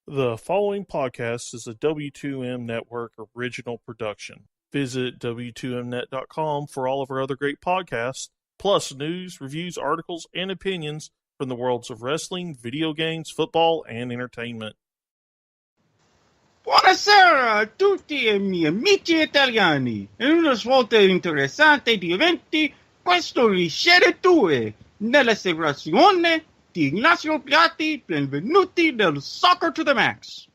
The following podcast is a W2M Network original production. Visit W2Mnet.com for all of our other great podcasts, plus news, reviews, articles, and opinions from the worlds of wrestling, video games, football, and entertainment. Buonasera a tutti e miei amici italiani. In una svolta interessante di eventi, questo riceve due nella celebrazione di Ignacio Piatti. Benvenuti del Soccer to the Max.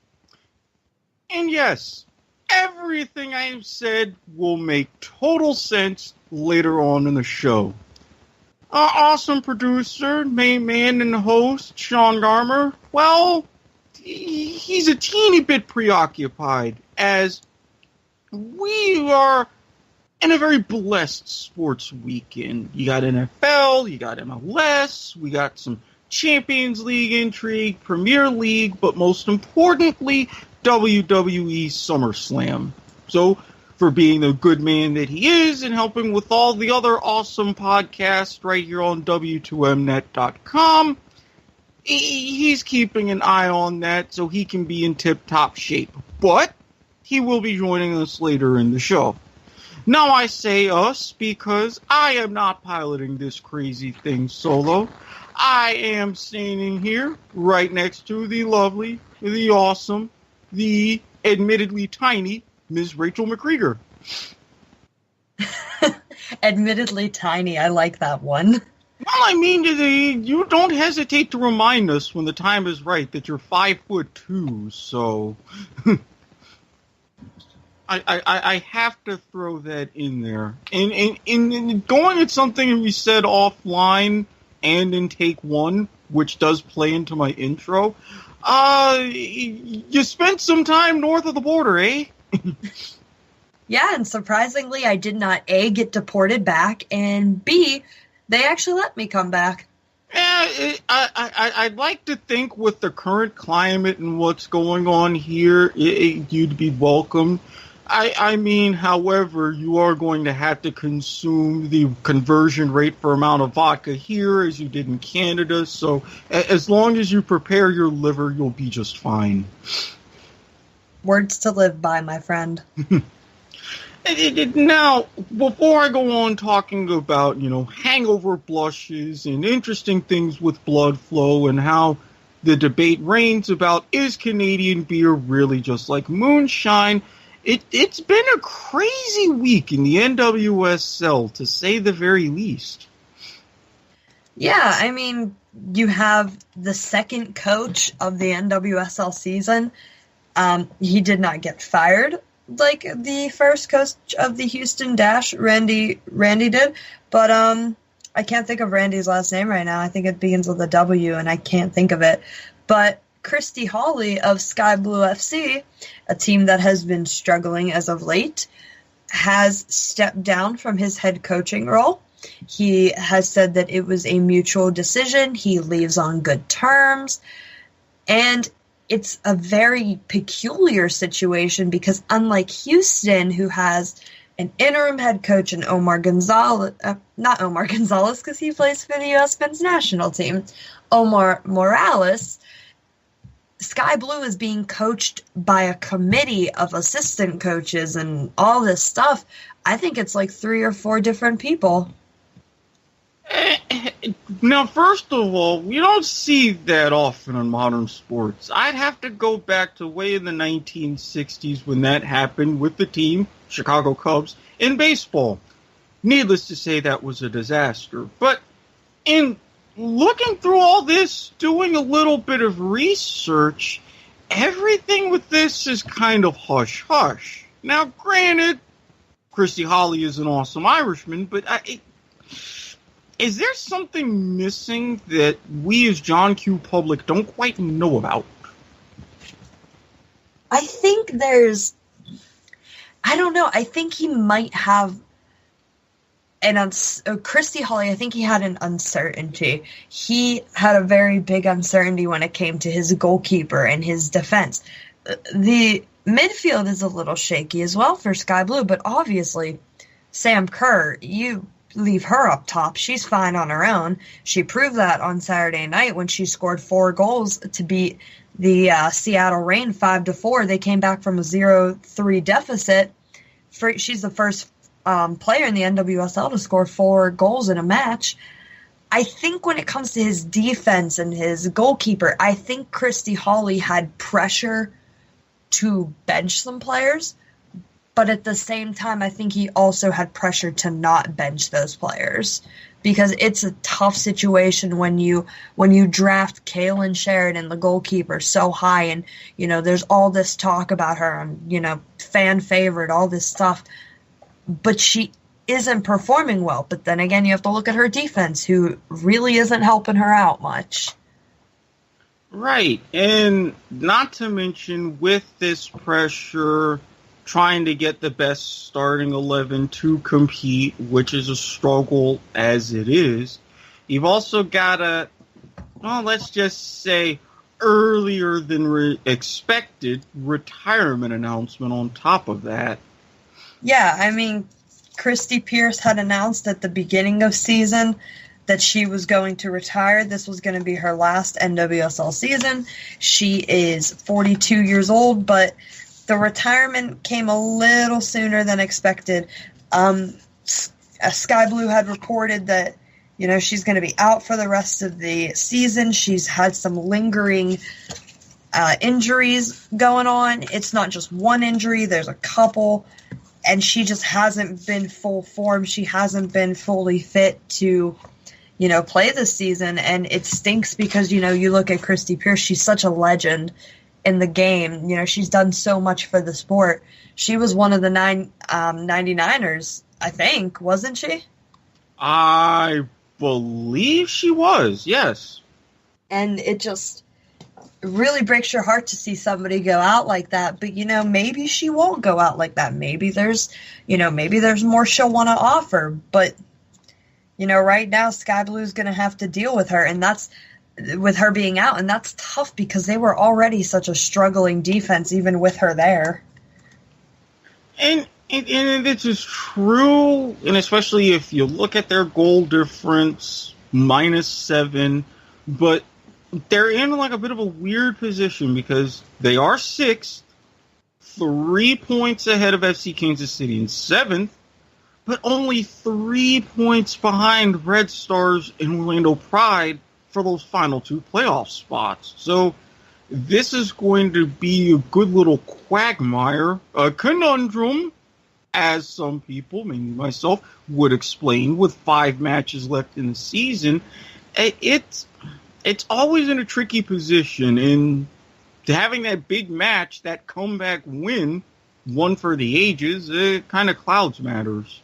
And yes, everything I have said will make total sense later on in the show. Our awesome producer, main man and host, Sean Garmer, well, he's a teeny bit preoccupied as we are in a very blessed sports weekend. You got NFL, you got MLS, we got some Champions League intrigue, Premier League, but most importantly, WWE SummerSlam. So, for being the good man that he is and helping with all the other awesome podcasts right here on W2Mnet.com, he's keeping an eye on that so he can be in tip-top shape. But he will be joining us later in the show. Now I say us because I am not piloting this crazy thing solo. I am standing here right next to the lovely, the awesome, the admittedly tiny Ms. Rachael McKriger. Admittedly tiny, I like that one. Well, I mean, you don't hesitate to remind us when the time is right that you're 5'2", so I have to throw that in there. And going at something we said offline and in take one, which does play into my intro, you spent some time north of the border, eh? Yeah, and surprisingly, I did not, A, get deported back, and B, they actually let me come back. Yeah, I'd like to think with the current climate and what's going on here, you'd be welcome. I mean, however, you are going to have to consume the conversion rate for amount of vodka here as you did in Canada, so as long as you prepare your liver, you'll be just fine. Words to live by, my friend. Now, before I go on talking about, hangover blushes and interesting things with blood flow and how the debate reigns about is Canadian beer really just like moonshine, it's been a crazy week in the NWSL, to say the very least. Yeah, I mean, you have the second coach of the NWSL season. He did not get fired like the first coach of the Houston Dash, Randy did, but I can't think of Randy's last name right now. I think it begins with a W, and I can't think of it. But Christy Holly of Sky Blue FC, a team that has been struggling as of late, has stepped down from his head coaching role. He has said that it was a mutual decision. He leaves on good terms. And it's a very peculiar situation because unlike Houston, who has an interim head coach in Omar Gonzalez, not Omar Gonzalez because he plays for the U.S. men's national team, Omar Morales, Sky Blue is being coached by a committee of assistant coaches and all this stuff. I think it's like 3 or 4 different people. Now, first of all, we don't see that often in modern sports. I'd have to go back to way in the 1960s when that happened with the team, Chicago Cubs, in baseball. Needless to say, that was a disaster. But in looking through all this, doing a little bit of research, everything with this is kind of hush-hush. Now, granted, Christy Holly is an awesome Irishman, but is there something missing that we as John Q. public don't quite know about? I think I don't know, I think he might have Christy Holly, I think he had an uncertainty. He had a very big uncertainty when it came to his goalkeeper and his defense. The midfield is a little shaky as well for Sky Blue, but obviously Sam Kerr, leave her up top. She's fine on her own. She proved that on Saturday night when she scored 4 goals to beat the Seattle Reign 5-4. They came back from a 0-3 deficit. She's the first player in the NWSL to score 4 goals in a match. I think when it comes to his defense and his goalkeeper, I think Christy Holly had pressure to bench some players, but at the same time, I think he also had pressure to not bench those players, because it's a tough situation when you draft Kaylin Sheridan, the goalkeeper, so high, and there's all this talk about her and fan favorite, all this stuff, but she isn't performing well. But then again, you have to look at her defense, who really isn't helping her out much. Right, and not to mention with this pressure, trying to get the best starting 11 to compete, which is a struggle as it is. You've also got let's just say, earlier than expected retirement announcement on top of that. Yeah, I mean, Christie Pearce had announced at the beginning of season that she was going to retire. This was going to be her last NWSL season. She is 42 years old, but the retirement came a little sooner than expected. Sky Blue had reported that, she's going to be out for the rest of the season. She's had some lingering injuries going on. It's not just one injury. There's a couple. And she just hasn't been full form. She hasn't been fully fit to, play this season. And it stinks because, you look at Christie Pearce, she's such a legend in the game. She's done so much for the sport. She was one of the 99ers, I think, wasn't she? I believe she was, yes. And it just really breaks your heart to see somebody go out like that. But, maybe she won't go out like that. Maybe there's more she'll want to offer. But, right now Sky Blue's going to have to deal with her, and that's with her being out. And that's tough because they were already such a struggling defense, even with her there. And this is true, and especially if you look at their goal difference, -7, but they're in like a bit of a weird position because they are 6th, 3 points ahead of FC Kansas City in 7th, but only 3 points behind Red Stars and Orlando Pride for those final 2 playoff spots. So this is going to be a good little quagmire, a conundrum, as some people, mainly myself, would explain, with 5 matches left in the season. It's always in a tricky position, and having that big match, that comeback win, one for the ages, it kind of clouds matters.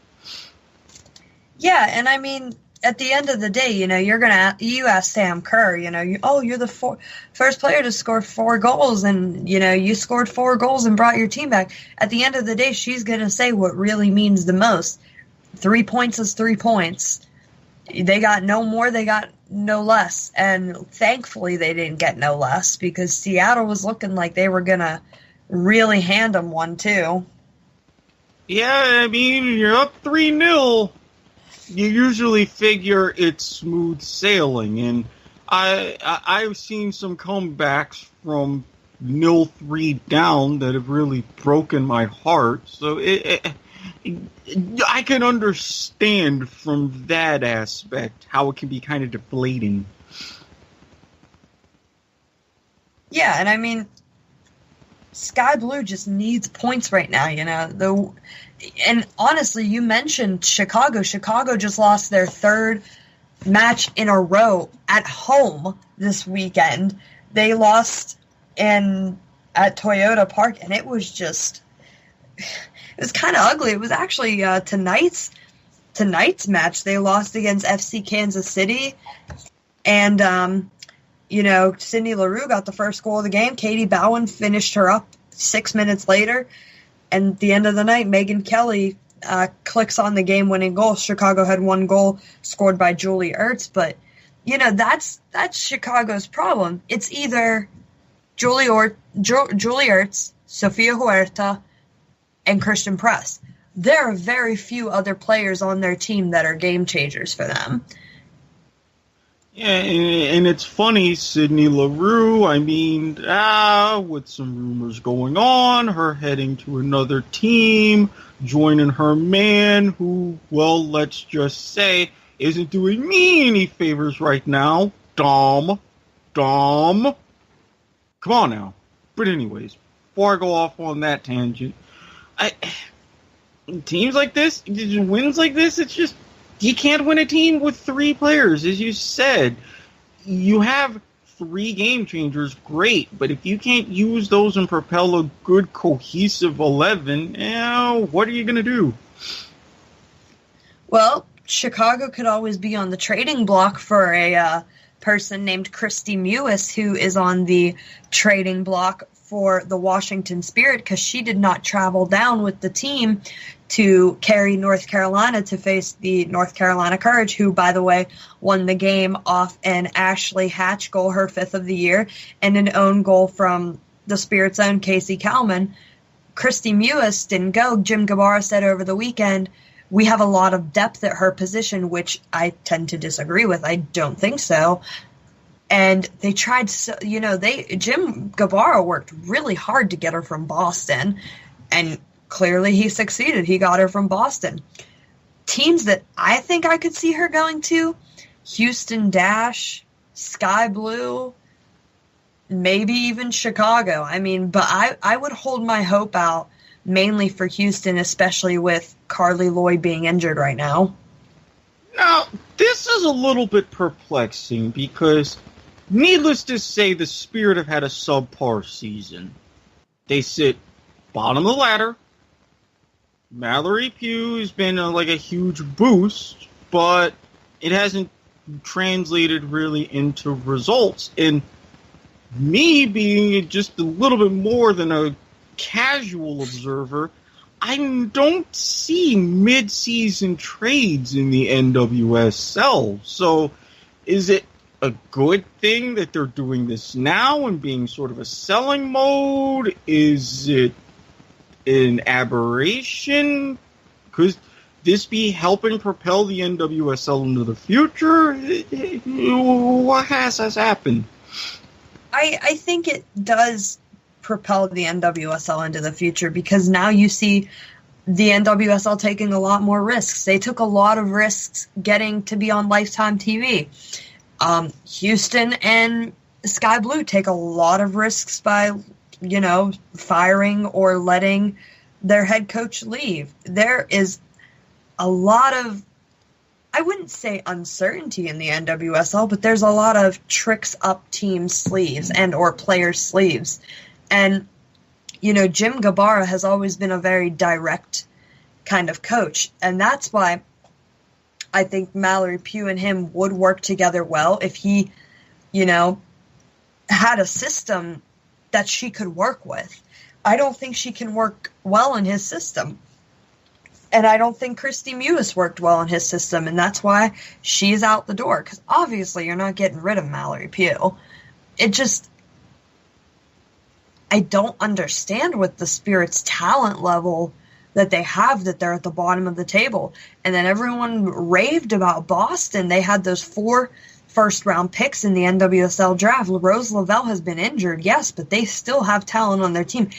Yeah, and I mean, at the end of the day, you ask Sam Kerr, you're the first player to score 4 goals, and, you scored 4 goals and brought your team back. At the end of the day, she's going to say what really means the most. 3 points is 3 points. They got no more, they got no less. And thankfully they didn't get no less, because Seattle was looking like they were going to really hand them one, too. Yeah, I mean, you're up 3-0. You usually figure it's smooth sailing, and I've seen some comebacks from 0-3 down that have really broken my heart. So I can understand from that aspect how it can be kind of deflating. Yeah, and I mean, Sky Blue just needs points right now, And honestly, you mentioned Chicago. Chicago just lost their 3rd match in a row at home this weekend. They lost at Toyota Park, and it was kind of ugly. It was actually tonight's match. They lost against FC Kansas City, and Sydney LaRue got the first goal of the game. Katie Bowen finished her up 6 minutes later. And at the end of the night, Megan Kelly clicks on the game-winning goal. Chicago had 1 goal scored by Julie Ertz, but that's Chicago's problem. It's either Julie Ertz, Sofia Huerta, and Christian Press. there are very few other players on their team that are game changers for them. Yeah, and it's funny, Sydney Leroux, with some rumors going on, her heading to another team, joining her man who, well, let's just say, isn't doing me any favors right now. Dom. Come on now. But anyways, before I go off on that tangent, teams like this, wins like this, it's just, you can't win a team with 3 players, as you said. You have 3 game changers, great, but if you can't use those and propel a good, cohesive 11, what are you going to do? Well, Chicago could always be on the trading block for a person named Christy Pearce, who is on the trading block for the Washington Spirit, because she did not travel down with the team to carry North Carolina to face the North Carolina Courage, who, by the way, won the game off an Ashley Hatch goal, her 5th of the year, and an own goal from the Spirit's own Casey Kalman. Christy Pearce didn't go. Jim Gabarra said over the weekend, we have a lot of depth at her position, which I tend to disagree with. I don't think so. And they tried, Jim Gabarra worked really hard to get her from Boston, and clearly he succeeded. He got her from Boston. Teams that I think I could see her going to, Houston Dash, Sky Blue, maybe even Chicago. But I would hold my hope out mainly for Houston, especially with Carly Lloyd being injured right now. Now, this is a little bit perplexing because, needless to say, the Spirit have had a subpar season. They sit bottom of the ladder. Mallory Pugh has been a huge boost, but it hasn't translated really into results. And me being just a little bit more than a casual observer, I don't see mid-season trades in the NWSL. So is it a good thing that they're doing this now and being sort of a selling mode? Is it an aberration? Could this be helping propel the NWSL into the future? What has happened? I think it does propel the NWSL into the future, because now you see the NWSL taking a lot more risks. They took a lot of risks getting to be on Lifetime TV. Houston and Sky Blue take a lot of risks by, firing or letting their head coach leave. There is a lot of, I wouldn't say uncertainty in the NWSL, but there's a lot of tricks up team sleeves and or players' sleeves. And, Jim Gabarra has always been a very direct kind of coach. And that's why I think Mallory Pugh and him would work together well if he, had a system that she could work with. I don't think she can work well in his system. And I don't think Christy Pearce worked well in his system. And that's why she's out the door. Because obviously you're not getting rid of Mallory Pugh. I don't understand with the Spirit's talent level that they have, that they're at the bottom of the table. And then everyone raved about Boston. They had those 4 first-round picks in the NWSL draft. Rose Lavelle has been injured, yes, but they still have talent on their team.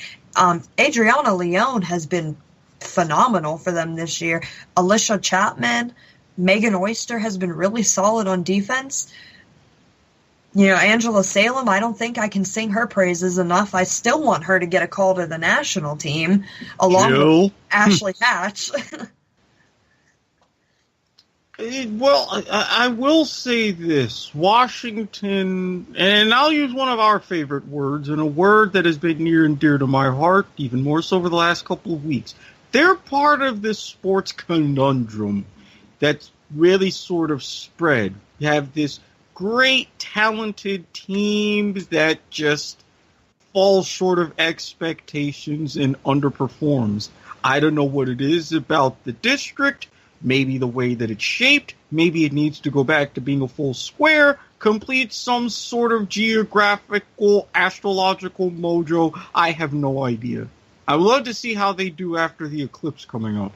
Adriana Leone has been phenomenal for them this year. Alicia Chapman, Megan Oyster has been really solid on defense. Angela Salem, I don't think I can sing her praises enough. I still want her to get a call to the national team, along with Ashley Hatch. Well, I will say this. Washington, and I'll use one of our favorite words, and a word that has been near and dear to my heart, even more so over the last couple of weeks. They're part of this sports conundrum that's really sort of spread. You have this great, talented teams that just fall short of expectations and underperforms. I don't know what it is about the district, maybe the way that it's shaped, maybe it needs to go back to being a full square, complete some sort of geographical, astrological mojo. I have no idea. I would love to see how they do after the eclipse coming up.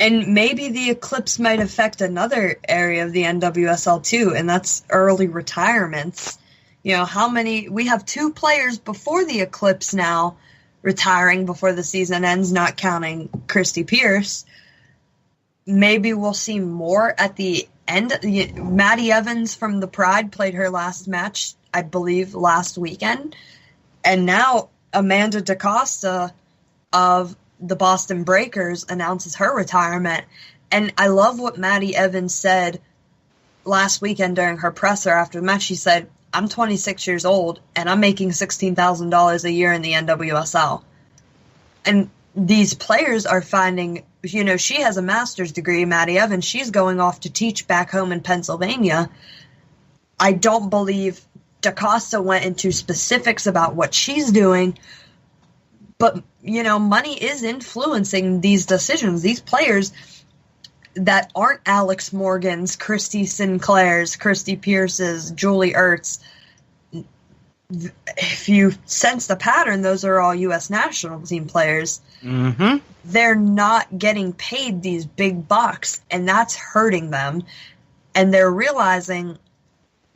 And maybe the eclipse might affect another area of the NWSL too, and that's early retirements. We have 2 players before the eclipse now retiring before the season ends, not counting Christie Pearce. Maybe we'll see more at the end. Maddie Evans from the Pride played her last match, I believe, last weekend. And now Amanda Acosta of the Boston Breakers announces her retirement. And I love what Maddie Evans said last weekend during her presser after the match. She said, I'm 26 years old, and I'm making $16,000 a year in the NWSL. And these players are finding, she has a master's degree, Maddie Evans. She's going off to teach back home in Pennsylvania. I don't believe DaCosta went into specifics about what she's doing, but, money is influencing these decisions. These players that aren't Alex Morgan's, Christy Sinclair's, Christie Pearce's, Julie Ertz, if you sense the pattern, those are all U.S. national team players. Mm-hmm. They're not getting paid these big bucks, and that's hurting them. And they're realizing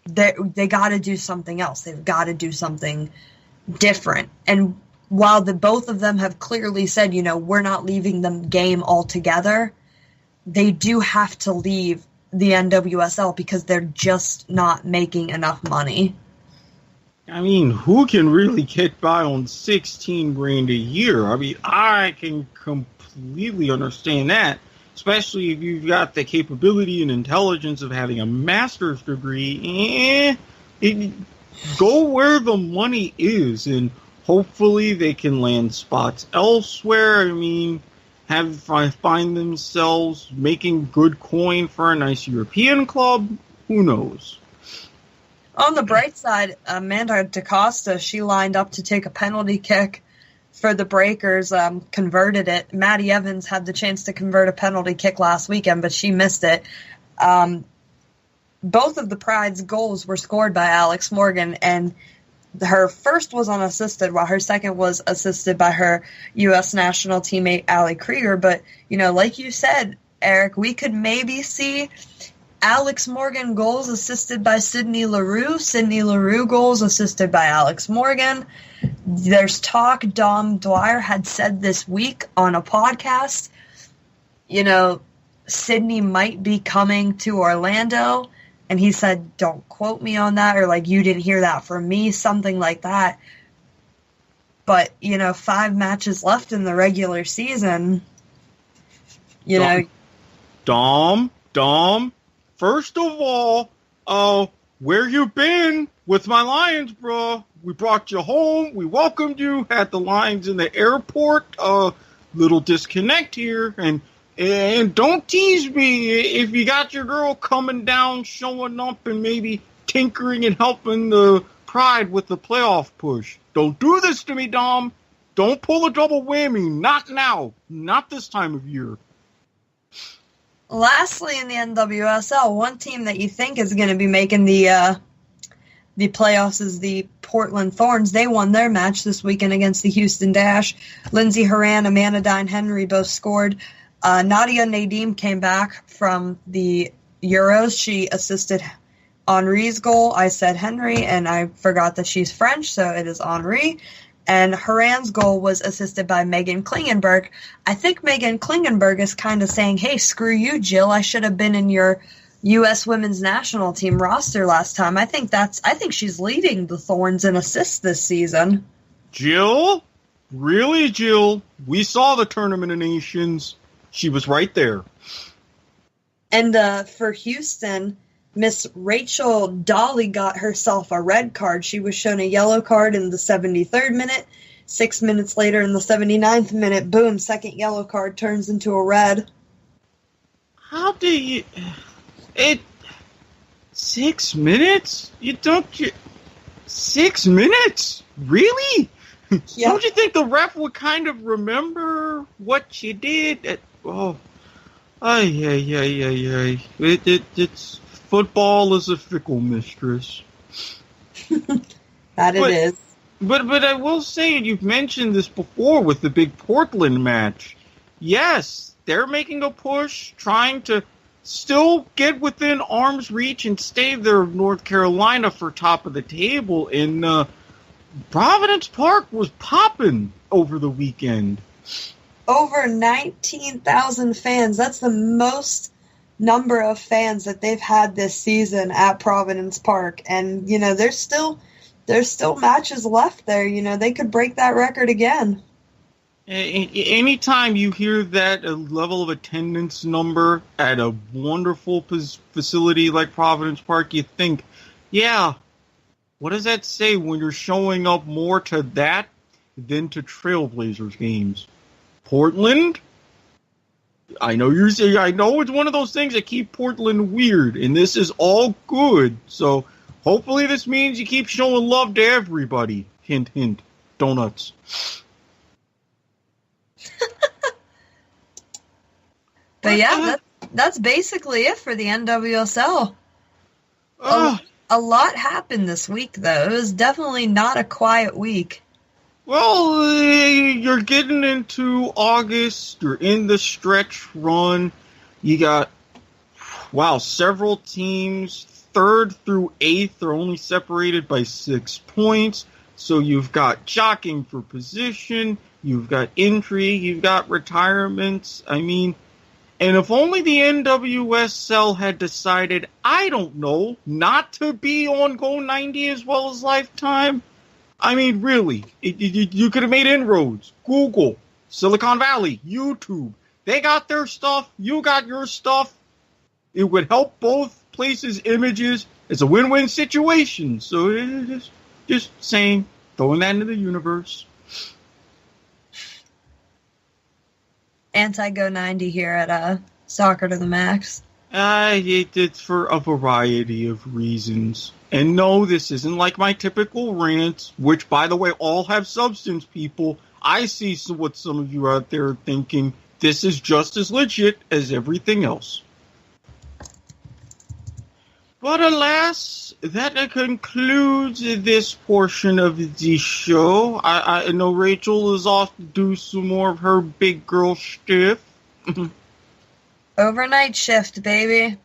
that they got to do something else. They've got to do something different. And while both of them have clearly said, we're not leaving the game altogether, they do have to leave the NWSL because they're just not making enough money. I mean, who can really get by on $16,000 a year? I mean, I can completely understand that, especially if you've got the capability and intelligence of having a master's degree. Go where the money is, and hopefully they can land spots elsewhere. I mean, find themselves making good coin for a nice European club. Who knows? On the bright side, Amanda Acosta, she lined up to take a penalty kick for the Breakers, converted it. Maddie Evans had the chance to convert a penalty kick last weekend, but she missed it. Both of the Pride's goals were scored by Alex Morgan, and her first was unassisted, while her second was assisted by her U.S. national teammate, McKriger. But, like you said, Erik, we could maybe see Alex Morgan goals assisted by Sydney Leroux, Sydney Leroux goals assisted by Alex Morgan. There's talk, Dom Dwyer had said this week on a podcast, Sydney might be coming to Orlando. And he said, don't quote me on that, or you didn't hear that from me, something like that. But, 5 matches left in the regular season. Dom, first of all, where you been with my Lions, bro? We brought you home. We welcomed you. Had the Lions in the airport. Little disconnect here. And don't tease me if you got your girl coming down, showing up, and maybe tinkering and helping the Pride with the playoff push. Don't do this to me, Dom. Don't pull a double whammy. Not now. Not this time of year. Lastly, in the NWSL, one team that you think is going to be making the playoffs is the Portland Thorns. They won their match this weekend against the Houston Dash. Lindsey Horan, Amanda Dine-Henry both scored. Nadia Nadim came back from the Euros. She assisted Henri's goal. I said Henry, and I forgot that she's French, so it is Henri. And Horan's goal was assisted by Megan Klingenberg. I think Megan Klingenberg is kind of saying, hey, screw you, Jill. I should have been in your U.S. women's national team roster last time. I think she's leading the Thorns in assists this season. Jill? Really, Jill? We saw the Tournament of Nations. She was right there. And for Houston, Miss Rachael Dolly got herself a red card. She was shown a yellow card in the 73rd minute. 6 minutes later, in the 79th minute, boom, second yellow card turns into a red. How do you... 6 minutes? 6 minutes? Really? Yep. Don't you think the ref would kind of remember what you did? It's football is a fickle mistress. It is. But I will say, you've mentioned this before with the big Portland match. Yes, they're making a push, trying to still get within arm's reach and stay there, North Carolina, for top of the table. And Providence Park was popping over the weekend. Over 19,000 fans. That's the most number of fans that they've had this season at Providence Park. And, you know, there's still matches left there. You know, they could break that record again. Anytime you hear that level of attendance number at a wonderful facility like Providence Park, you think, yeah, what does that say when you're showing up more to that than to Trailblazers games? Portland? I know it's one of those things that keep Portland weird, and this is all good. So hopefully this means you keep showing love to everybody. Hint, hint. Donuts. But yeah, that's basically it for the NWSL. A lot happened this week, though. It was definitely not a quiet week. Well, you're getting into August. You're in the stretch run. You got, several teams, 3rd through 8th, are only separated by 6 points. So you've got jockeying for position. You've got intrigue. You've got retirements. I mean, and if only the NWSL had decided, I don't know, not to be on Go 90 as well as Lifetime. I mean, really, you could have made inroads. Google, Silicon Valley, YouTube. They got their stuff. You got your stuff. It would help both places' images. It's a win-win situation. So just saying, throwing that into the universe. Anti-Go 90 here at Soccer to the Max. It's for a variety of reasons. And no, this isn't like my typical rants, which, by the way, all have substance, people. I see what some of you out there are thinking. This is just as legit as everything else. But alas, that concludes this portion of the show. I know Rachael is off to do some more of her big girl stuff. Overnight shift, baby.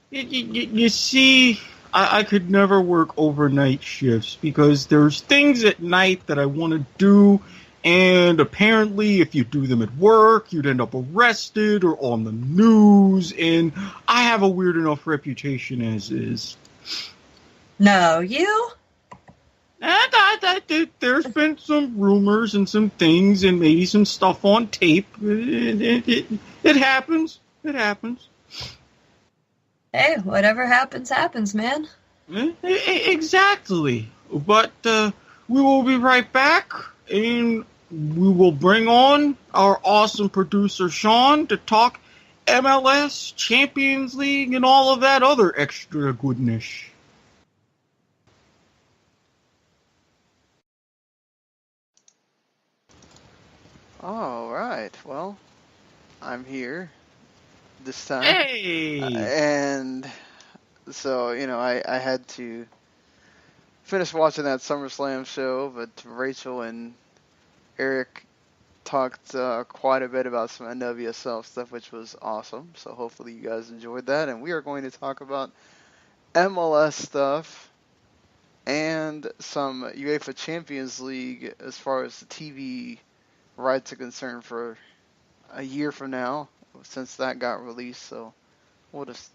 You see, I could never work overnight shifts because there's things at night that I want to do, and apparently if you do them at work, you'd end up arrested or on the news, and I have a weird enough reputation as is. No, you? There's been some rumors and some things and maybe some stuff on tape. It happens. It happens. Hey, whatever happens, happens, man. Exactly. But we will be right back, and we will bring on our awesome producer, Sean, to talk MLS, Champions League, and all of that other extra goodness. All right. Well, I'm here this time. Hey! And so, I had to finish watching that SummerSlam show, but Rachael and Erik talked quite a bit about some NWSL stuff, which was awesome. So hopefully you guys enjoyed that. And we are going to talk about MLS stuff and some UEFA Champions League as far as the TV rights are concerned for a year from now, since that got released. So we'll just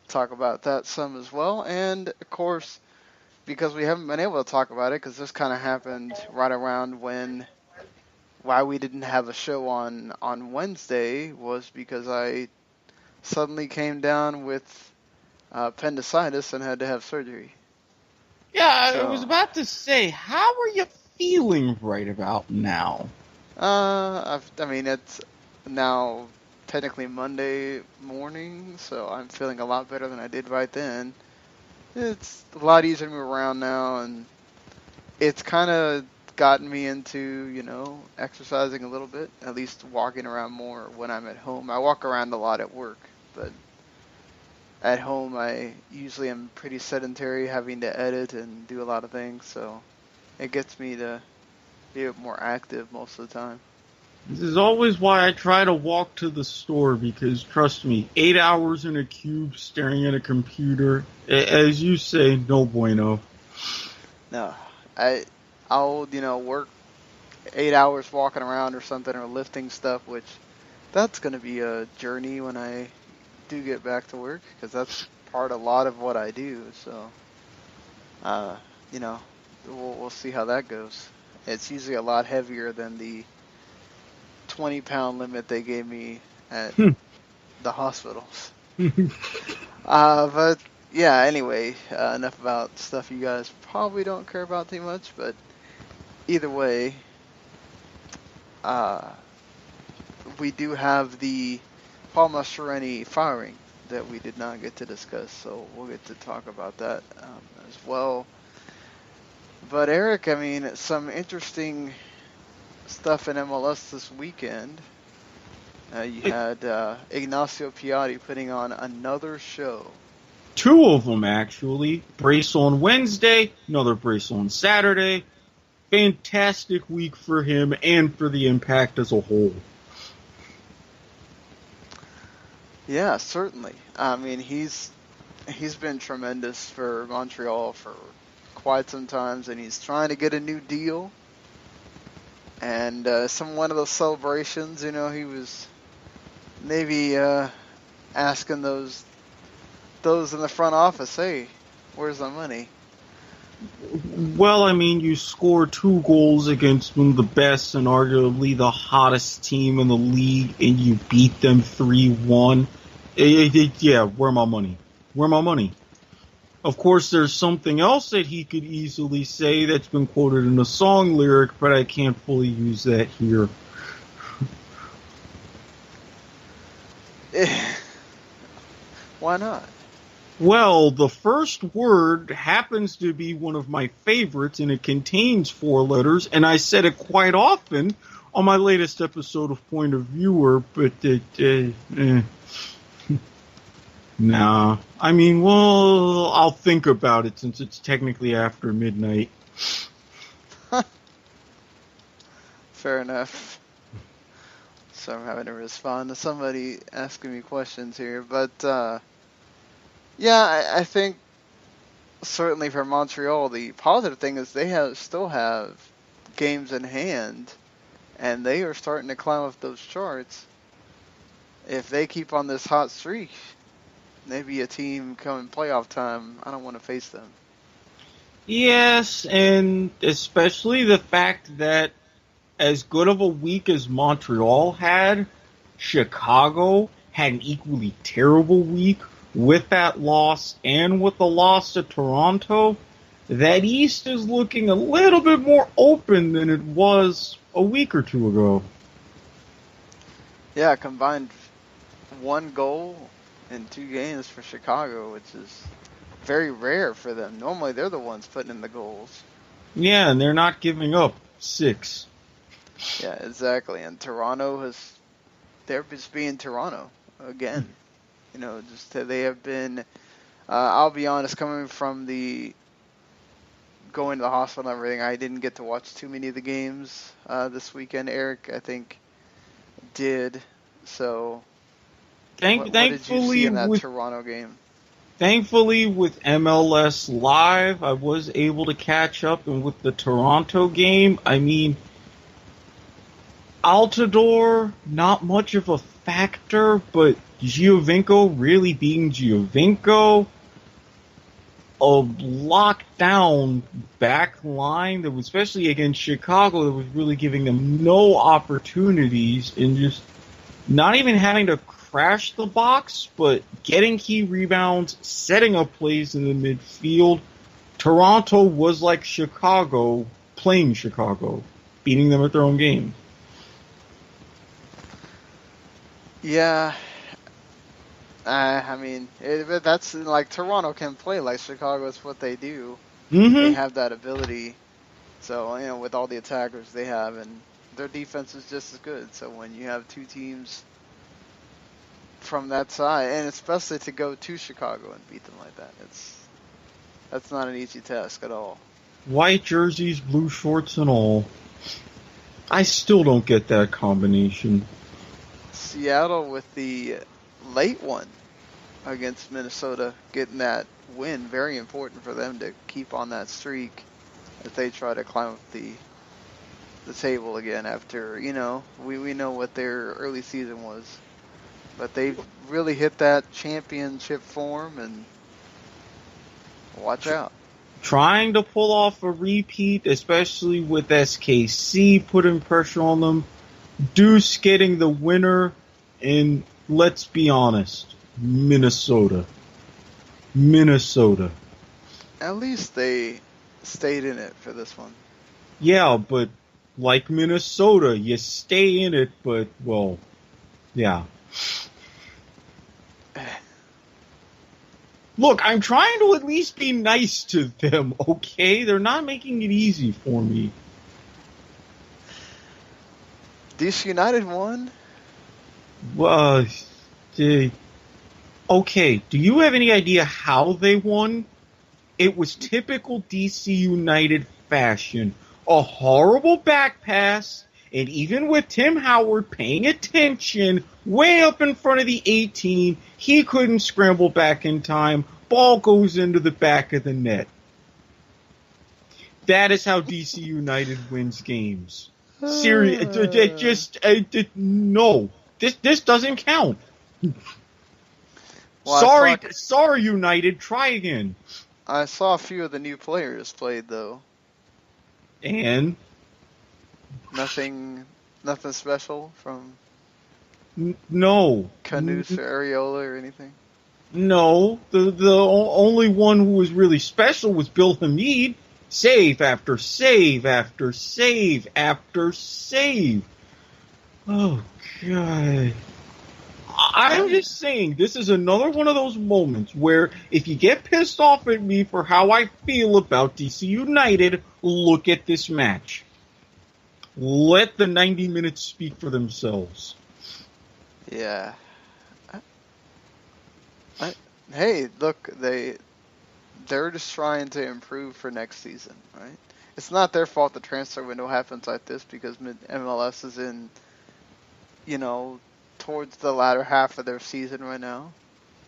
talk about that some as well. And of course, because we haven't been able to talk about it, because this kind of happened right around why we didn't have a show on Wednesday, was because I suddenly came down with appendicitis and had to have surgery. Yeah, So, I was about to say, how are you feeling right about now? It's now technically Monday morning, so I'm feeling a lot better than I did right then. It's a lot easier to move around now, and it's kind of gotten me into, exercising a little bit, at least walking around more when I'm at home. I walk around a lot at work, but at home I usually am pretty sedentary, having to edit and do a lot of things, so it gets me to be more active most of the time. This is always why I try to walk to the store, because trust me, 8 hours in a cube staring at a computer, as you say, no bueno. No, I'll work 8 hours walking around or something, or lifting stuff, which that's going to be a journey when I do get back to work, because that's a lot of what I do. So, we'll see how that goes. It's usually a lot heavier than the 20-pound limit they gave me at the hospitals. But yeah, anyway, enough about stuff you guys probably don't care about too much, but either way, we do have the Pablo Mastroeni firing that we did not get to discuss, so we'll get to talk about that as well. But Erik, I mean, some interesting stuff in MLS this weekend. You had Ignacio Piatti putting on another show. 2 of them, actually. Brace on Wednesday, another brace on Saturday. Fantastic week for him and for the Impact as a whole. Yeah, certainly. I mean, he's been tremendous for Montreal for quite some times, and he's trying to get a new deal. And one of those celebrations, he was maybe asking those in the front office, hey, where's the money? Well, I mean, you score 2 goals against one of the best and arguably the hottest team in the league, and you beat them 3-1. Yeah, where my money? Where my money? Of course, there's something else that he could easily say that's been quoted in a song lyric, but I can't fully use that here. Why not? Well, the first word happens to be one of my favorites, and it contains 4 letters, and I said it quite often on my latest episode of Point of Viewer, but nah. I mean, well, I'll think about it since it's technically after midnight. Fair enough. So I'm having to respond to somebody asking me questions here, but yeah, I think certainly for Montreal, the positive thing is they still have games in hand, and they are starting to climb up those charts. If they keep on this hot streak, maybe a team coming playoff time, I don't want to face them. Yes, and especially the fact that as good of a week as Montreal had, Chicago had an equally terrible week. With that loss and with the loss to Toronto, that East is looking a little bit more open than it was a week or 2 ago. Yeah, combined 1 goal in 2 games for Chicago, which is very rare for them. Normally they're the ones putting in the goals. Yeah, and they're not giving up 6. Yeah, exactly. And they're just being Toronto again. Just they have been, I'll be honest, coming from going to the hospital and everything, I didn't get to watch too many of the games this weekend. Erik, I think, did. So, what did you see in that Toronto game? Thankfully, with MLS Live, I was able to catch up, and with the Toronto game, I mean, Altidore, not much of a factor, but Giovinco really being Giovinco, a lockdown back line that was, especially against Chicago, that was really giving them no opportunities, and just not even having to crash the box, but getting key rebounds, setting up plays in the midfield. Toronto was like Chicago, playing Chicago, beating them at their own game. Yeah, I mean, that's like Toronto can play like Chicago. It's what they do. Mm-hmm. They have that ability. So, with all the attackers they have, and their defense is just as good. So when you have 2 teams from that side, and especially to go to Chicago and beat them like that, that's not an easy task at all. White jerseys, blue shorts, and all. I still don't get that combination. Seattle with the late one against Minnesota, getting that win, very important for them to keep on that streak as they try to climb up the table again after, we know what their early season was. But they've really hit that championship form, and watch out. Trying to pull off a repeat, especially with SKC putting pressure on them. Deuce getting the winner, and let's be honest, Minnesota. At least they stayed in it for this one. Yeah, but like Minnesota, you stay in it, but, well, yeah. Look, I'm trying to at least be nice to them, okay? They're not making it easy for me. DC United won? Okay, do you have any idea how they won? It was typical DC United fashion. A horrible back pass, and even with Tim Howard paying attention way up in front of the 18, he couldn't scramble back in time. Ball goes into the back of the net. That is how DC United wins games. No. This doesn't count. Well, Sorry, United. Try again. I saw a few of the new players played, though. And? Nothing special from no. Canute or Areola or anything? No. The only one who was really special was Bill Hamid. Save after save after save after save. Oh, God. I'm just saying, this is another one of those moments where if you get pissed off at me for how I feel about DC United, look at this match. Let the 90 minutes speak for themselves. Yeah. Hey, look, they're just trying to improve for next season, right? It's not their fault the transfer window happens like this because MLS is in, towards the latter half of their season right now.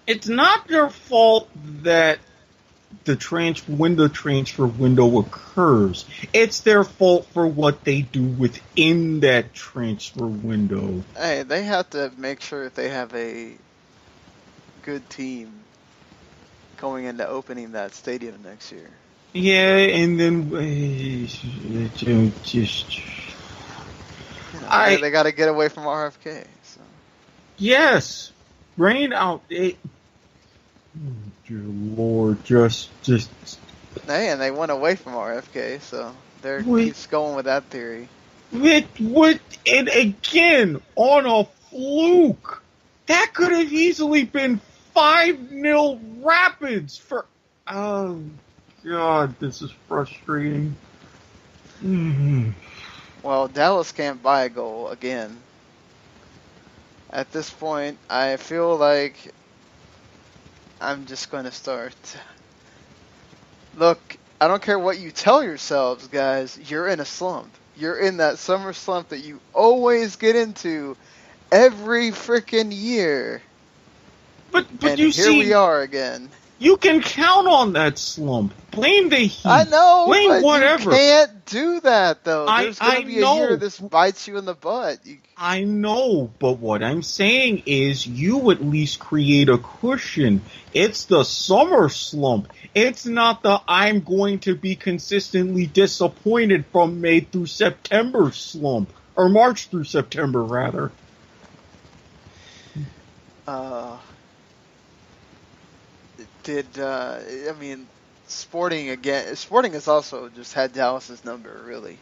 It's not their fault that the transfer window occurs. It's their fault for what they do within that transfer window. Hey, they have to make sure that they have a good team going into opening that stadium next year. Yeah, and then they got to get away from RFK. So. Yes, rain out. Dear Lord, just. Hey, and they went away from RFK, so they're keeps going with that theory. And again on a fluke. That could have easily been 5-0 Rapids for. Oh God, this is frustrating. Mm-hmm. Well, Dallas can't buy a goal again. At this point, I feel like I'm just going to start. Look, I don't care what you tell yourselves, guys. You're in a slump. You're in that summer slump that you always get into every freaking year. But and you here we are again. You can count on that slump. Blame the Heat. I know, blame but whatever. You can't do that, though. There's going to be a year this bites you in the butt. I know, but what I'm saying is you at least create a cushion. It's the summer slump. It's not the I'm going to be consistently disappointed from May through September slump. Or March through September, rather. Sporting has also just had Dallas's number, really.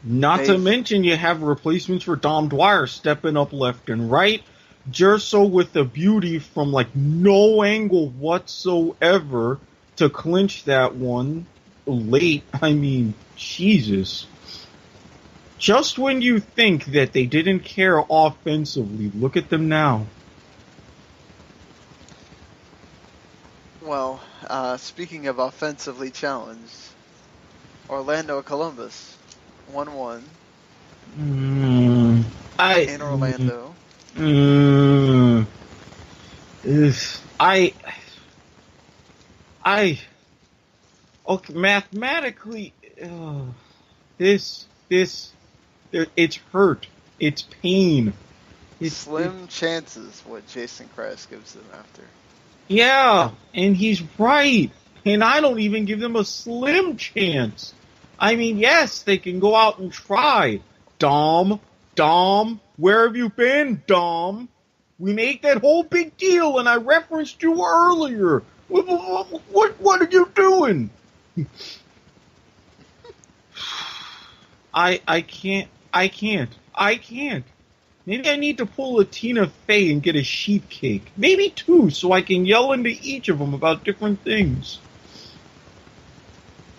Not to mention you have replacements for Dom Dwyer stepping up left and right. Jerso with the beauty from no angle whatsoever to clinch that one late. I mean, Jesus. Just when you think that they didn't care offensively, look at them now. Well, speaking of offensively challenged, Orlando Columbus 1-1 in Orlando. Okay, mathematically, it's hurt. It's pain. Slim chances what Jason Christ gives them after. Yeah, and he's right. And I don't even give them a slim chance. I mean, yes, they can go out and try. Dom, where have you been, Dom? We made that whole big deal, and I referenced you earlier. What are you doing? I can't. Maybe I need to pull a Tina Fey and get a sheep cake. Maybe two, so I can yell into each of them about different things.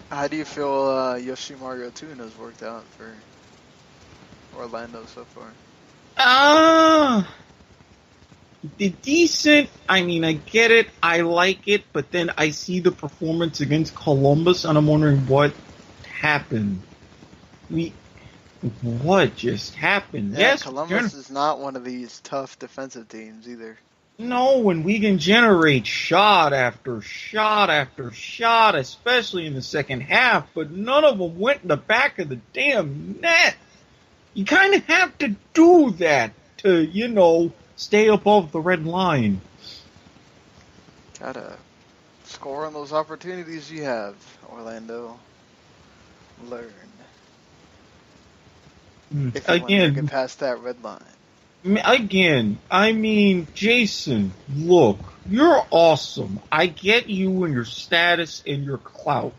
How do you feel Yoshimaru Tuna's worked out for Orlando so far? Decent. I mean, I get it. I like it. But then I see the performance against Columbus, and I'm wondering what happened. What just happened? Yeah, Yes, Columbus is not one of these tough defensive teams either. No, when we can generate shot after shot after shot, especially in the second half, but none of them went in the back of the damn net. You kind of have to do that to, stay above the red line. Gotta score on those opportunities you have, Orlando. Learn. If you want to get past that red line. Again, I mean, Jason, look, you're awesome. I get you and your status and your clout.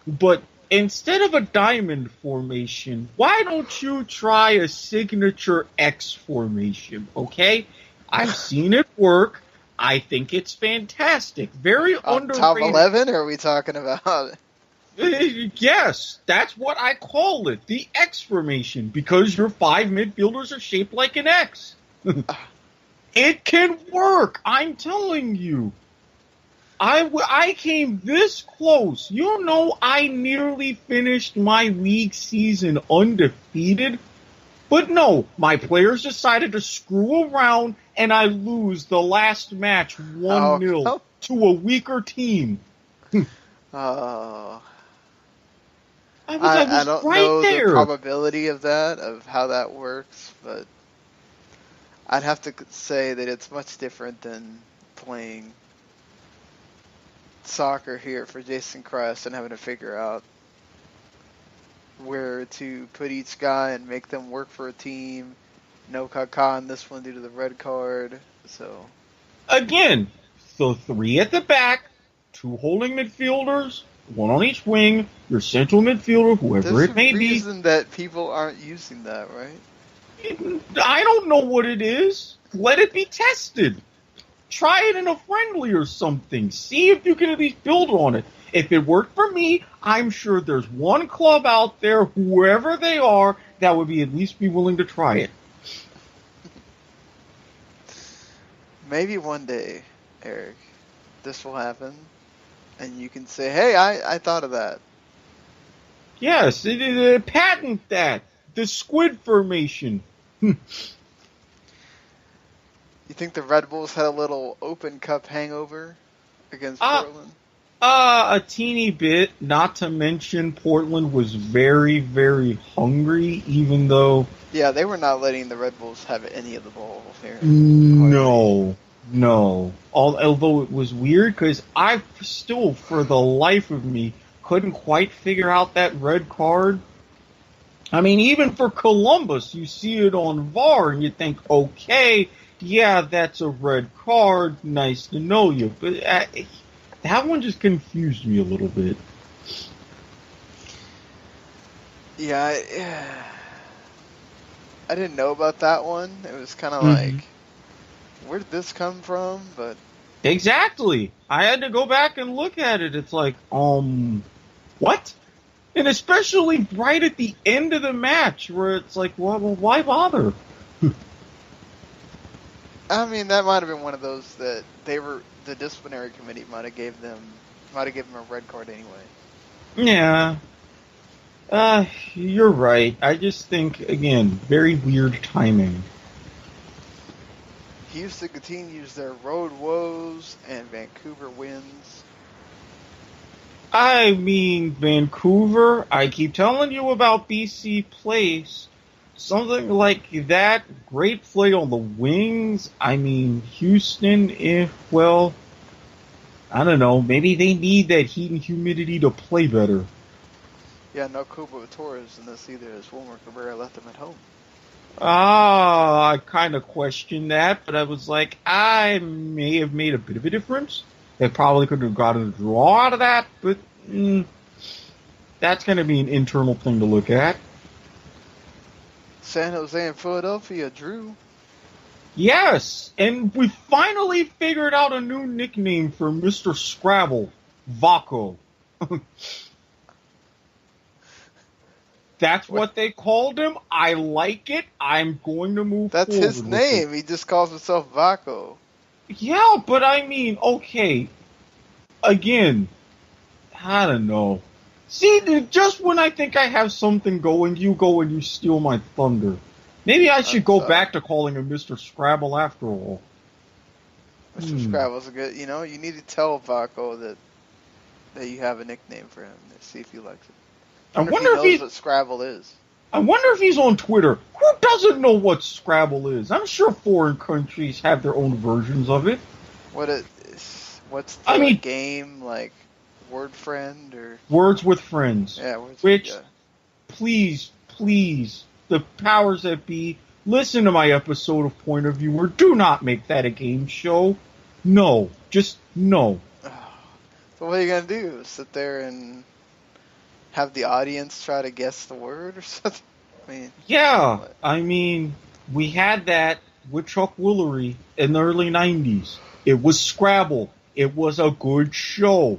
But instead of a diamond formation, why don't you try a signature X formation, okay? I've seen it work. I think it's fantastic. Very underrated. Top 11, or are we talking about? Yes, that's what I call it, the X formation, because your 5 midfielders are shaped like an X. It can work, I'm telling you. I came this close. I nearly finished my league season undefeated. But no, my players decided to screw around, and I lose the last match 1-0 to a weaker team. I don't know the probability of that, of how that works, but I'd have to say that it's much different than playing soccer here for Jason Christ and having to figure out where to put each guy and make them work for a team. No Kaká in this one due to the red card. So again, 3 at the back, 2 holding midfielders, 1 on each wing, your central midfielder, whoever it may be. There's a reason that people aren't using that, right? I don't know what it is. Let it be tested. Try it in a friendly or something. See if you can at least build on it. If it worked for me, I'm sure there's one club out there, whoever they are, that would at least be willing to try it. Maybe one day, Erik, this will happen, and you can say, hey, I thought of that. Yes, patent that. The squid formation. You think the Red Bulls had a little Open Cup hangover against Portland? A teeny bit. Not to mention Portland was very, very hungry, even though... Yeah, they were not letting the Red Bulls have any of the ball here. No. Although it was weird, because I still, for the life of me, couldn't quite figure out that red card. I mean, even for Columbus, you see it on VAR, and you think, okay, yeah, that's a red card, nice to know you. But that one just confused me a little bit. Yeah, I didn't know about that one. It was kind of like, where did this come from? But exactly. I had to go back and look at it. It's like, what? And especially right at the end of the match, where it's like, well, why bother? I mean, that might have been one of those that the disciplinary committee might have given him a red card anyway. Yeah. You're right. I just think, again, very weird timing. Houston continues their road woes, and Vancouver wins. I mean, Vancouver, I keep telling you about BC Place. Something like that, great play on the wings. I mean, Houston, well, I don't know. Maybe they need that heat and humidity to play better. Yeah, no Cubo Torres in this either, as Wilmer Cabrera left them at home. I kind of questioned that, but I was like, I may have made a bit of a difference. They probably could have gotten a draw out of that, but that's going to be an internal thing to look at. San Jose and Philadelphia drew. Yes, and we finally figured out a new nickname for Mr. Scrabble, Vaco. That's what they called him. I like it. I'm going to move forward. That's his name. He just calls himself Vaco. Yeah, but I mean, okay. Again, I don't know. See, just when I think I have something going, you go and you steal my thunder. Maybe I should go back to calling him Mr. Scrabble after all. Mr. Scrabble's a good, you need to tell Vaco that you have a nickname for him. See if he likes it. I wonder if he knows what Scrabble is. I wonder if he's on Twitter. Who doesn't know what Scrabble is? I'm sure foreign countries have their own versions of it. What's the game, like Word Friend or Words with Friends? Yeah, please, the powers that be, listen to my episode of Point of View, or do not make that a game show. No, just no. So what are you gonna do? Sit there and have the audience try to guess the word or something? I mean, we had that with Chuck Woolery in the early 90s. It was Scrabble. It was a good show.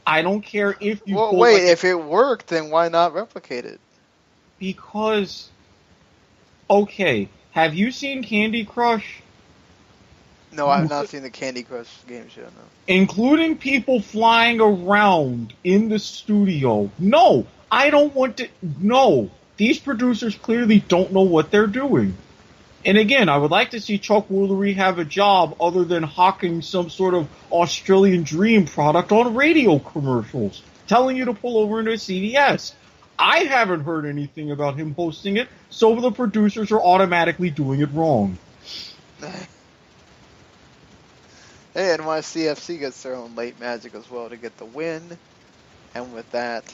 I don't care if you... Well, wait, if it worked, then why not replicate it? Because... Okay, have you seen Candy Crush? No, I've not seen the Candy Crush game show, no. Including people flying around in the studio. No, I don't want to... No, these producers clearly don't know what they're doing. And again, I would like to see Chuck Woolery have a job other than hawking some sort of Australian dream product on radio commercials, telling you to pull over into a CVS. I haven't heard anything about him hosting it, so the producers are automatically doing it wrong. Hey, NYCFC gets their own late magic as well to get the win. And with that,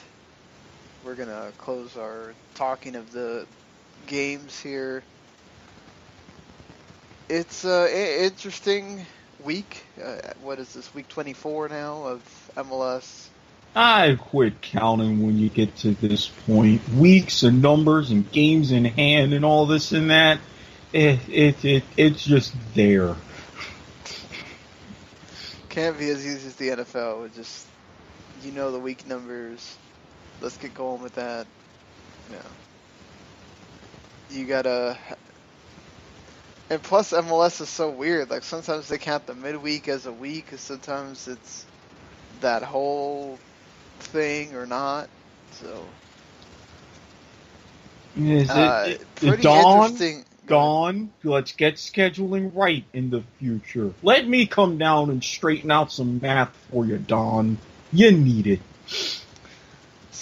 we're going to close our talking of the games here. It's an interesting week. What is this, week 24 now of MLS? I quit counting when you get to this point. Weeks and numbers and games in hand and all this and that. It's just there. Can't be as easy as the NFL. It just, the week numbers. Let's get going with that. You gotta... And plus, MLS is so weird. Like, sometimes they count the midweek as a week, and sometimes it's that whole thing or not. So, pretty interesting. Dawn, let's get scheduling right in the future. Let me come down and straighten out some math for you, Dawn. You need it.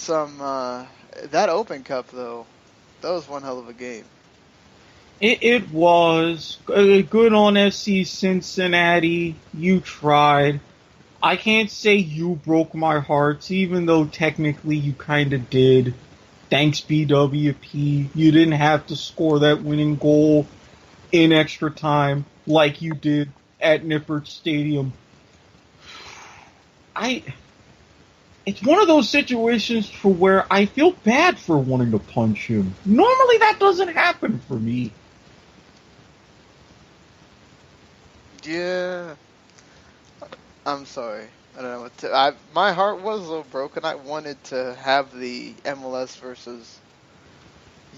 That Open Cup, though, that was one hell of a game. It was good on FC Cincinnati. You tried. I can't say you broke my hearts, even though technically you kind of did. Thanks, BWP. You didn't have to score that winning goal in extra time like you did at Nippert Stadium. It's one of those situations for where I feel bad for wanting to punch him. Normally that doesn't happen for me. Yeah, I'm sorry. I don't know what to... my heart was a little broken. I wanted to have the MLS versus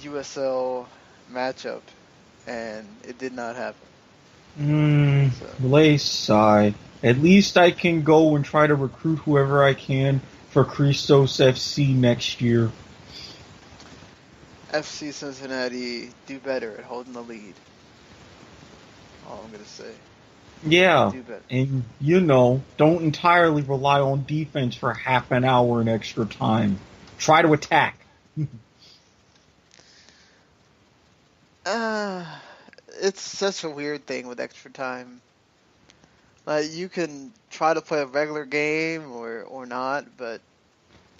USL matchup, and it did not happen. Lay sigh. At least I can go and try to recruit whoever I can for Christos FC next year. FC Cincinnati, do better at holding the lead. All I'm going to say. Yeah, Do better. and don't entirely rely on defense for half an hour in extra time. Try to attack. It's such a weird thing with extra time. Like, you can try to play a regular game or not, but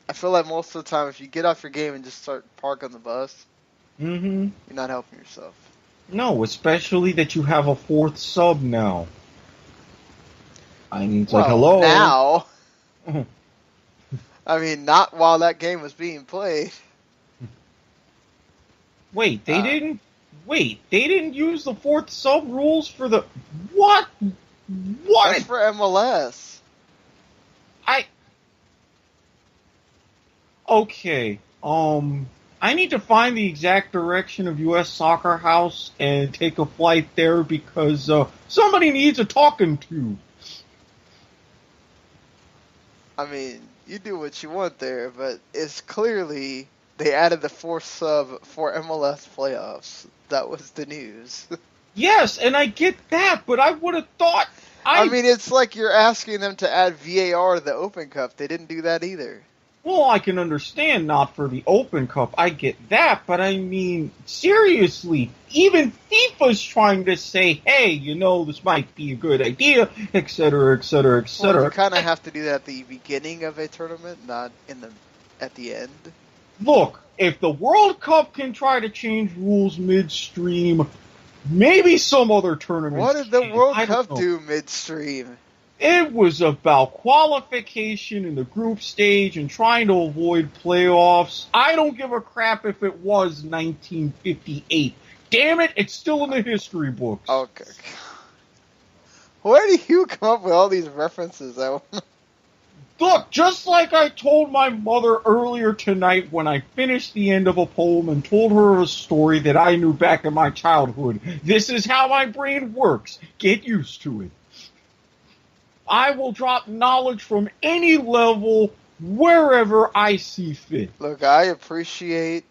I feel like most of the time if you get off your game and just start parking the bus, Mm-hmm. you're not helping yourself. No, especially that you have a fourth sub now. I mean, it's like, hello. Now, I mean, not while that game was being played. Wait, they didn't. Wait, they didn't use the fourth sub rules for the what? What? That's for MLS. Okay. I need to find the exact direction of U.S. Soccer House and take a flight there because somebody needs a talking to. I mean, you do what you want there, but it's clearly they added the fourth sub for MLS playoffs. That was the news. Yes, and I get that, but I would have thought... I mean, it's like you're asking them to add VAR to the Open Cup. They didn't do that either. Well, I can understand not for the Open Cup. I get that, but I mean, seriously, even FIFA's trying to say, hey, this might be a good idea, etc., etc., etc. Well, you kind of have to do that at the beginning of a tournament, not at the end. Look, if the World Cup can try to change rules midstream, maybe some other tournament. What did the World Cup do midstream? It was about qualification in the group stage and trying to avoid playoffs. I don't give a crap if it was 1958. Damn it, it's still in the history books. Okay. Where do you come up with all these references? Look, just like I told my mother earlier tonight when I finished the end of a poem and told her a story that I knew back in my childhood. This is how my brain works. Get used to it. I will drop knowledge from any level wherever I see fit. Look, I appreciate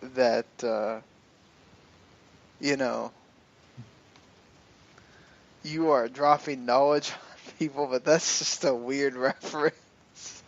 that, you are dropping knowledge on people, but that's just a weird reference.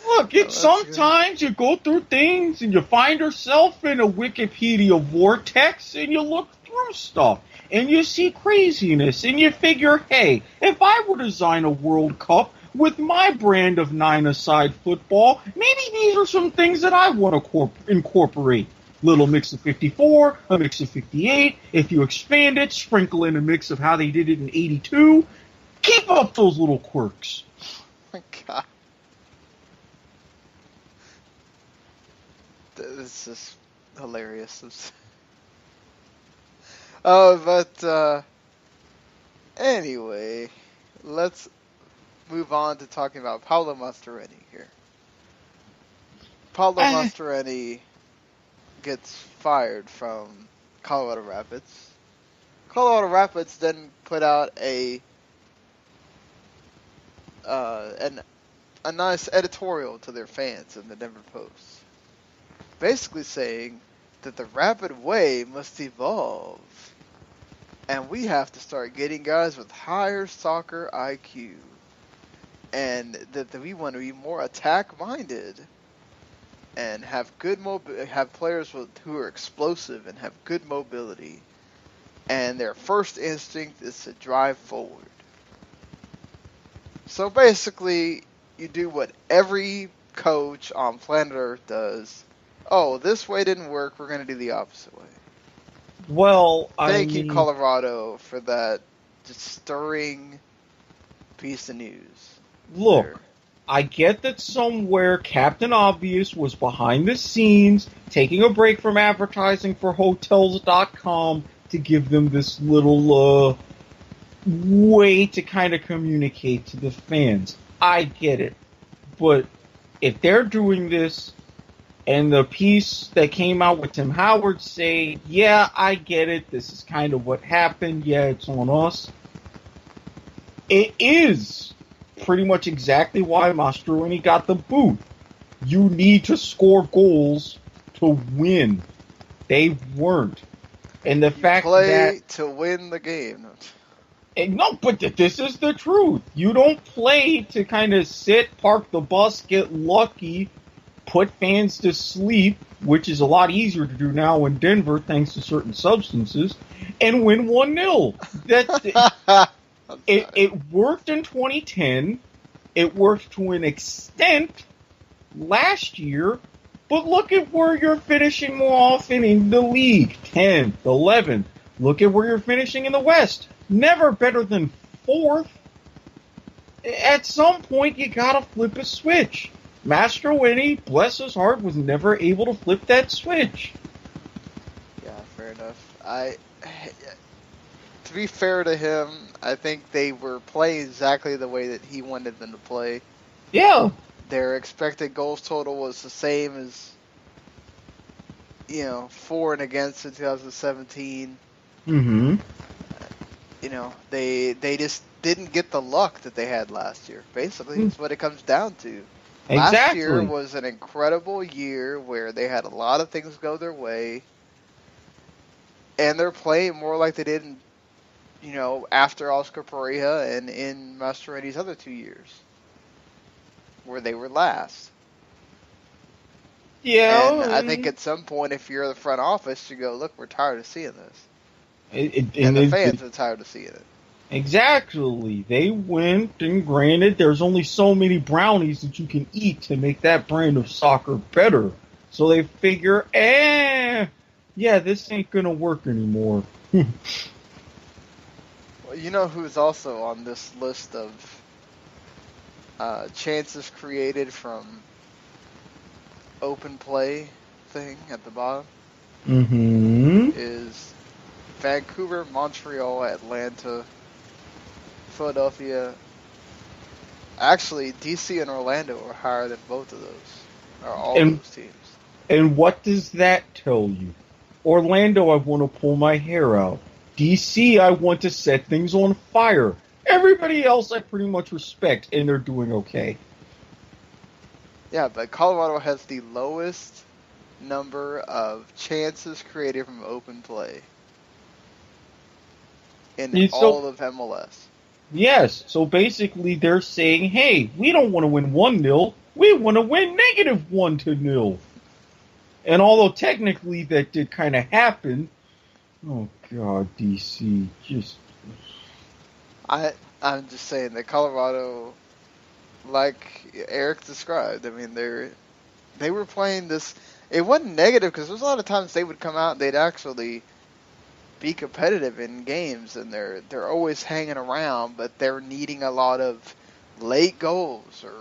Look, sometimes you go through things and you find yourself in a Wikipedia vortex and you look through stuff. And you see craziness, and you figure, hey, if I were to design a World Cup with my brand of 9-a-side football, maybe these are some things that I want to incorporate. Little mix of 54, a mix of 58. If you expand it, sprinkle in a mix of how they did it in 82. Keep up those little quirks. Oh my God. This is hilarious. But anyway, let's move on to talking about Pablo Mastroeni here. Pablo Mastroeni gets fired from Colorado Rapids. Colorado Rapids then put out a nice editorial to their fans in the Denver Post, basically saying that the Rapid way must evolve, and we have to start getting guys with higher soccer IQ, and that we want to be more attack-minded and have have players who are explosive and have good mobility, and their first instinct is to drive forward. So basically, you do what every coach on planet Earth does. Oh, this way didn't work, we're going to do the opposite way. Well, Thank you, Colorado, for that just stirring piece of news. Look, there. I get that somewhere Captain Obvious was behind the scenes taking a break from advertising for Hotels.com to give them this little way to kind of communicate to the fans. I get it. But if they're doing this, and the piece that came out with Tim Howard say, yeah, I get it, this is kind of what happened, yeah, it's on us. It is pretty much exactly why Mastroeni got the boot. You need to score goals to win. They weren't. And the fact play that... to win the game. No, but this is the truth. You don't play to kind of sit, park the bus, get lucky, put fans to sleep, which is a lot easier to do now in Denver thanks to certain substances, and win 1-0. It worked in 2010. It worked to an extent last year, but look at where you're finishing more often in the league. 10th, 11th. Look at where you're finishing in the West. Never better than 4th. At some point, you gotta flip a switch. Mastroeni, bless his heart, was never able to flip that switch. Yeah, fair enough. To be fair to him, I think they were playing exactly the way that he wanted them to play. Yeah. Their expected goals total was the same as, for and against in 2017. Mm-hmm. They just didn't get the luck that they had last year. Basically, that's what it comes down to. Exactly. Last year was an incredible year where they had a lot of things go their way, and they're playing more like they did after Oscar Pereira and in Mastroeni's other 2 years, where they were last. Yeah. And I think at some point, if you're the front office, you go, look, we're tired of seeing this. And the fans are tired of seeing it. Exactly. They went, and granted, there's only so many brownies that you can eat to make that brand of soccer better. So they figure, yeah, this ain't gonna work anymore. Well, you know who's also on this list of chances created from open play thing at the bottom? Mm-hmm. Is Vancouver, Montreal, Atlanta, Philadelphia. Actually, DC and Orlando are higher than both of those. Or all those teams. And what does that tell you? Orlando, I want to pull my hair out. DC, I want to set things on fire. Everybody else I pretty much respect, and they're doing okay. Yeah, but Colorado has the lowest number of chances created from open play in all of MLS. Yes, so basically they're saying, hey, we don't want to win 1-0, we want to win -1-0. And although technically that did kind of happen, oh god, DC, just... I'm just saying that Colorado, like Erik described, I mean, they were playing this, it wasn't negative because there's a lot of times they would come out and they'd actually be competitive in games, and they're always hanging around, but they're needing a lot of late goals or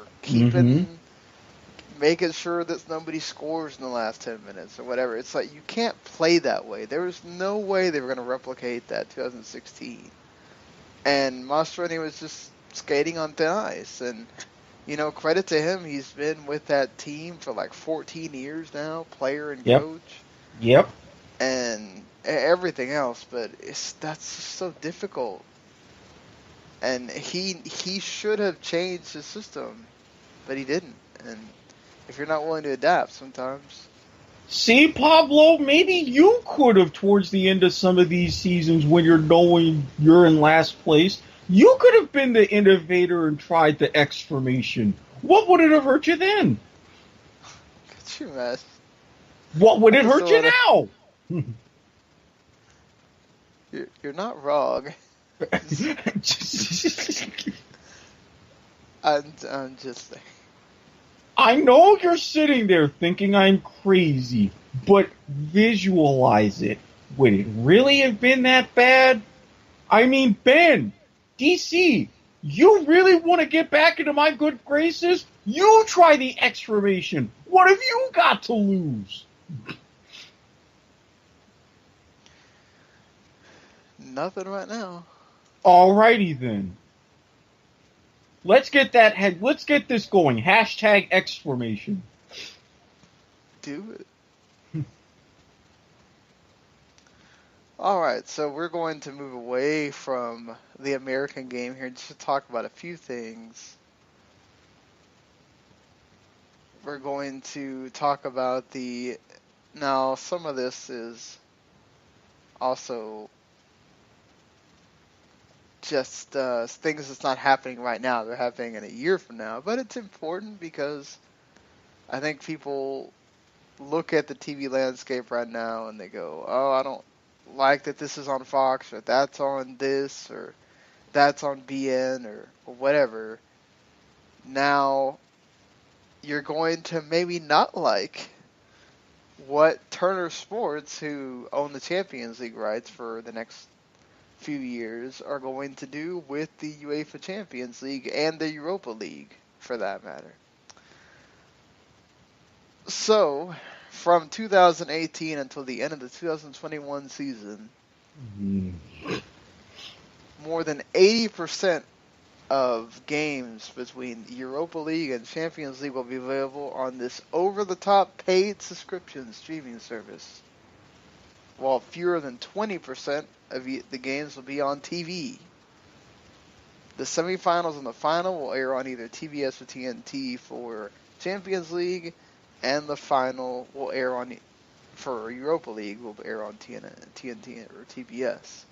making sure that nobody scores in the last 10 minutes or whatever. It's like you can't play that way. There was no way they were going to replicate that 2016. And Mastroeni was just skating on thin ice, and credit to him, he's been with that team for like 14 years now, player and coach. Yep. And everything else, but that's just so difficult. And he should have changed his system, but he didn't. And if you're not willing to adapt sometimes. See, Pablo, maybe you could have towards the end of some of these seasons when you're knowing you're in last place, you could have been the innovator and tried the X formation. What would it have hurt you then? Could you imagine? What would it hurt you now? You're not wrong. I'm just saying. I know you're sitting there thinking I'm crazy, but visualize it. Would it really have been that bad? I mean, Ben, DC, you really want to get back into my good graces? You try the X formation. What have you got to lose? Nothing right now. Alrighty then. Let's get this going. Hashtag X formation. Do it. Alright, so we're going to move away from the American game here just to talk about a few things we're going to talk about now some of this is also just things that's not happening right now. They're happening in a year from now, but it's important because I think people look at the TV landscape right now and they go, oh, I don't like that this is on Fox, or that's on this, or that's on BN, or whatever. Now, you're going to maybe not like what Turner Sports, who own the Champions League rights for the next few years, are going to do with the UEFA Champions League and the Europa League, for that matter. So, from 2018 until the end of the 2021 season, more than 80% of games between Europa League and Champions League will be available on this over-the-top paid subscription streaming service, while fewer than 20% of the games will be on TV. The semifinals and the final will air on either TBS or TNT for Champions League, and the final will air for Europa League will air on TNT or TBS.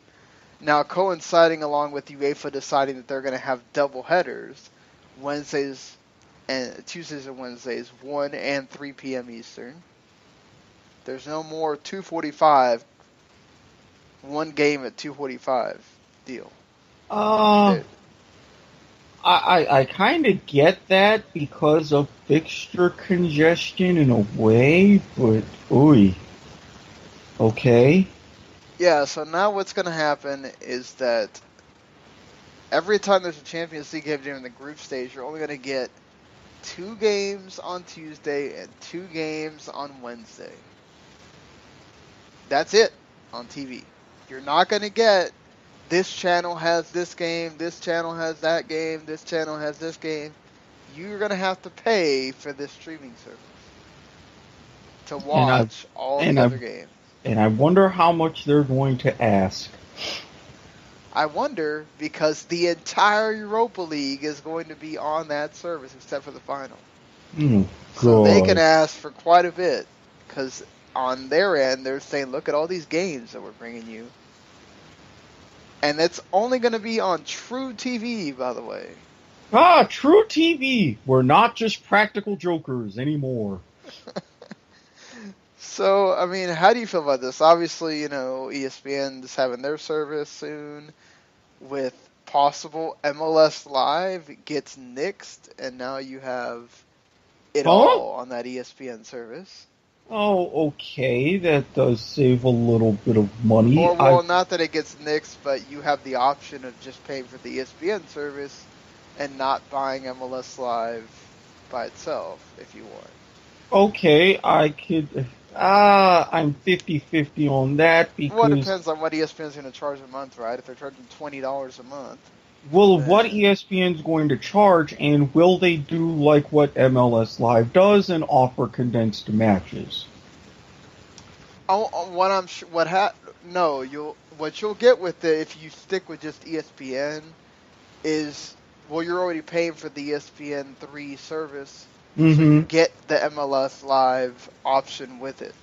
Now, coinciding along with UEFA deciding that they're going to have double headers, Tuesdays and Wednesdays, 1 and 3 p.m. Eastern. There's no more 2:45, one game at 2:45 deal. I kind of get that because of fixture congestion in a way, but okay. Yeah, so now what's going to happen is that every time there's a Champions League game during the group stage, you're only going to get 2 games on Tuesday and 2 games on Wednesday. That's it on TV. You're not going to get this channel has this game, this channel has that game, this channel has this game. You're going to have to pay for this streaming service to watch all the other games. And I wonder how much they're going to ask. I wonder because the entire Europa League is going to be on that service except for the final. So they can ask for quite a bit because on their end they're saying, look at all these games that we're bringing you. And it's only going to be on True TV, by the way. True TV. We're not just practical jokers anymore. So, I mean, how do you feel about this? Obviously, ESPN is having their service soon with possible MLS Live gets nixed, and now you have it all on that ESPN service. Oh, okay. That does save a little bit of money. Well, not that it gets nixed, but you have the option of just paying for the ESPN service and not buying MLS Live by itself if you want. Okay, I could... I'm 50-50 on that because... Well, it depends on what ESPN's going to charge a month, right? If they're charging $20 a month. Well, what ESPN's going to charge, and will they do like what MLS Live does and offer condensed matches? What you'll get with it if you stick with just ESPN is, well, you're already paying for the ESPN 3 service. So you get the MLS Live option with it,